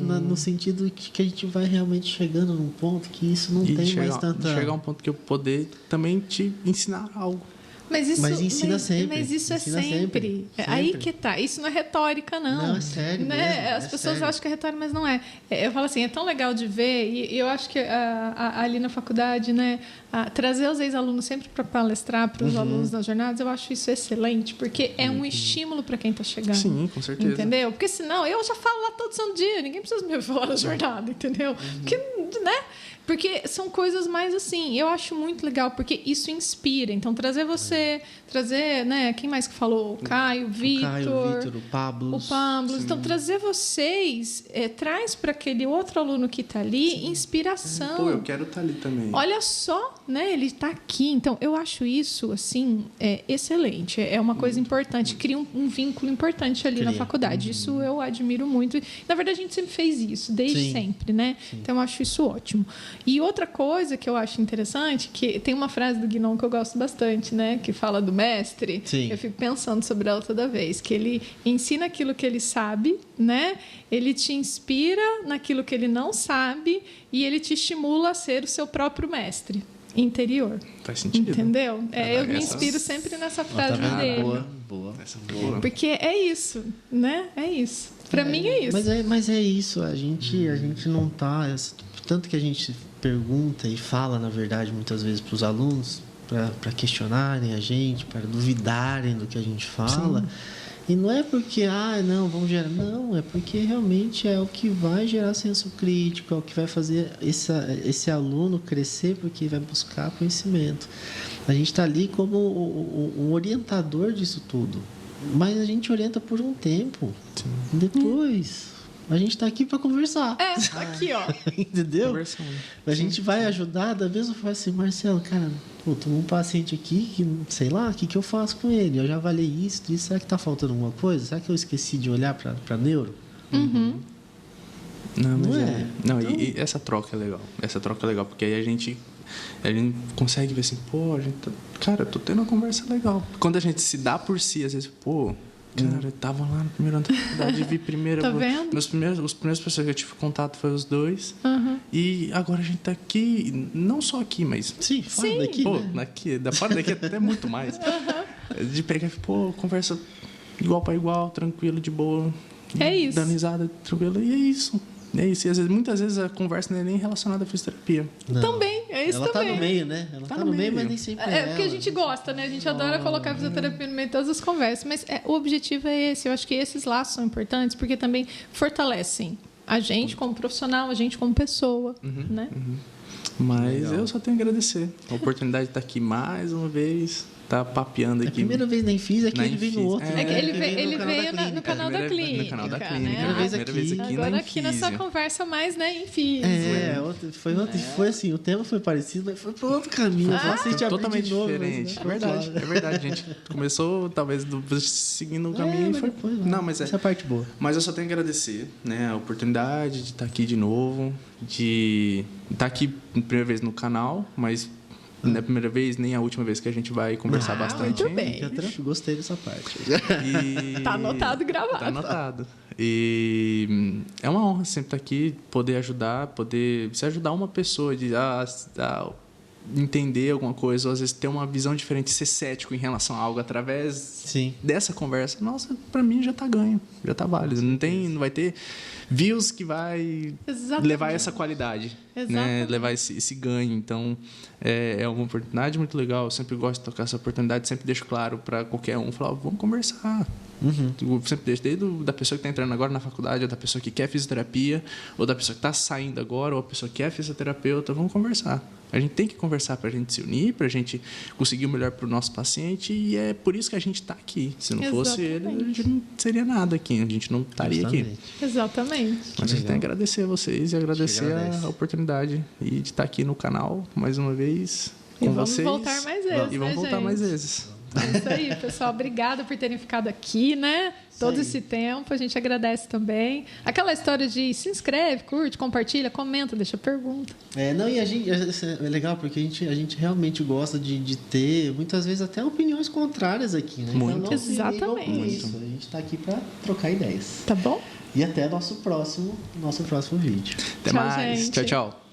no sentido que a gente vai realmente chegando num ponto que isso não tem mais tanta... Chegar a um ponto que eu poder também te ensinar algo. Mas ensina sempre. Mas isso ensina sempre. Aí que tá. Isso não é retórica, não. Não, é sério né? mesmo, As pessoas acham que é retórica, mas não é. Eu falo assim, é tão legal de ver, e eu acho que ali na faculdade, né, trazer os ex-alunos sempre para palestrar para os alunos nas jornadas, eu acho isso excelente, porque é um estímulo para quem está chegando. Sim, com certeza. Entendeu? Porque senão, eu já falo lá todo santo dia, ninguém precisa me falar na jornada, entendeu? Porque são coisas mais assim, eu acho muito legal, porque isso inspira. Então, trazer, né? Quem mais que falou? O Caio, o Vitor, o Pablo. Então, trazer vocês traz para aquele outro aluno que está ali inspiração. Pô, eu quero estar ali também. Olha só, né? Ele está aqui. Então, eu acho isso, assim, excelente. É uma coisa importante. Cria um vínculo importante ali na faculdade. Isso eu admiro muito. Na verdade, a gente sempre fez isso, desde sempre, né? Sim. Então, eu acho isso ótimo. E outra coisa que eu acho interessante, que tem uma frase do Guinon que eu gosto bastante, né? Que fala do mestre. Sim. Eu fico pensando sobre ela toda vez. Que ele ensina aquilo que ele sabe, né? Ele te inspira naquilo que ele não sabe e ele te estimula a ser o seu próprio mestre interior. Faz sentido. Entendeu? Eu me Essa- inspiro sempre nessa Tá frase vendo? dele. Boa. Essa foi boa. Porque é isso, né? É isso. Para mim é isso. Mas é isso, a gente não tá. Tanto que a gente pergunta e fala, na verdade, muitas vezes para os alunos, para questionarem a gente, para duvidarem do que a gente fala. Sim. E não é porque, não, vamos gerar. Não, é porque realmente é o que vai gerar senso crítico, é o que vai fazer esse aluno crescer, porque vai buscar conhecimento. A gente está ali como um orientador disso tudo. Mas a gente orienta por um tempo. Sim. Depois, a gente está aqui para conversar. Aqui, ó. Entendeu? Conversando. A gente vai ajudar da mesma forma assim, Marcelo, cara, tomou um paciente aqui que, sei lá, o que eu faço com ele? Eu já avaliei isso, será que está faltando alguma coisa? Será que eu esqueci de olhar para neuro? Uhum. Não, mas não é. Não, então... e essa troca é legal. Essa troca é legal, porque aí a gente consegue ver assim, pô, cara, eu tô tendo uma conversa legal. Quando a gente se dá por si, às vezes, pô, cara, eu tava lá no primeiro ano da faculdade, vi primeiro. Tá vendo? Os primeiros pessoas que eu tive contato foi os dois. Uhum. E agora a gente tá aqui, não só aqui, mas. Sim, fora daqui. Pô, né? da fora daqui até muito mais. De pegar, pô, conversa igual para igual, tranquilo, de boa. É isso. Dando risada, tranquilo. E é isso. É isso. E muitas vezes a conversa não é nem relacionada à fisioterapia. Não. Também, é isso ela também. Ela tá no meio, né? Ela tá no meio, mas nem sempre é porque a gente gosta, né? A gente adora colocar a fisioterapia no meio de todas as conversas. Mas o objetivo é esse. Eu acho que esses laços são importantes porque também fortalecem a gente como profissional, a gente como pessoa, né? Uhum. Mas eu só tenho a agradecer. A oportunidade de estar aqui mais uma vez. Tá papeando aqui. A primeira vez nem fiz, aqui ele veio no outro. Ele veio no canal da clínica. No canal da clínica. Né? Primeira vez aqui. Agora aqui nessa conversa mais, né, em físico. Foi assim, o tema foi parecido, mas foi para outro caminho. Totalmente diferente. Mas, é verdade. A gente começou, talvez, seguindo o caminho e foi... Não, mas essa é a parte boa. Mas eu só tenho que agradecer, né, a oportunidade de estar aqui de novo, de estar aqui pela primeira vez no canal, mas... Não é a primeira vez, nem a última vez que a gente vai conversar bastante. Muito bem. Gostei dessa parte. Tá anotado e gravado. Tá anotado. E é uma honra sempre estar aqui, poder ajudar, se ajudar uma pessoa a entender alguma coisa, ou às vezes ter uma visão diferente, ser cético em relação a algo através dessa conversa. Nossa, para mim já tá ganho, já tá válido. Não vai ter views que vai levar essa qualidade, né? Levar esse ganho. Então, é uma oportunidade muito legal. Eu sempre gosto de tocar essa oportunidade, sempre deixo claro para qualquer um, falar, vamos conversar. Eu sempre deixo, desde da pessoa que está entrando agora na faculdade, ou da pessoa que quer fisioterapia, ou da pessoa que está saindo agora, ou a pessoa que é fisioterapeuta, vamos conversar. A gente tem que conversar para a gente se unir, para a gente conseguir o melhor para o nosso paciente, e é por isso que a gente está aqui. Se não fosse ele, a gente não seria nada aqui, a gente não estaria aqui. Exatamente. Mas a gente tem que agradecer a vocês e agradecer a oportunidade de estar aqui no canal mais uma vez com vocês. E vamos voltar mais vezes. E vamos voltar mais vezes. É isso aí, pessoal. Obrigada por terem ficado aqui, né? Todo esse tempo. A gente agradece também. Aquela história de se inscreve, curte, compartilha, comenta, deixa pergunta. E a gente, é legal porque a gente realmente gosta de ter, muitas vezes, até opiniões contrárias aqui, né? Muito. Então, Exatamente. Isso. A gente está aqui para trocar ideias. Tá bom? E até nosso próximo vídeo. Até mais. Gente. Tchau, tchau.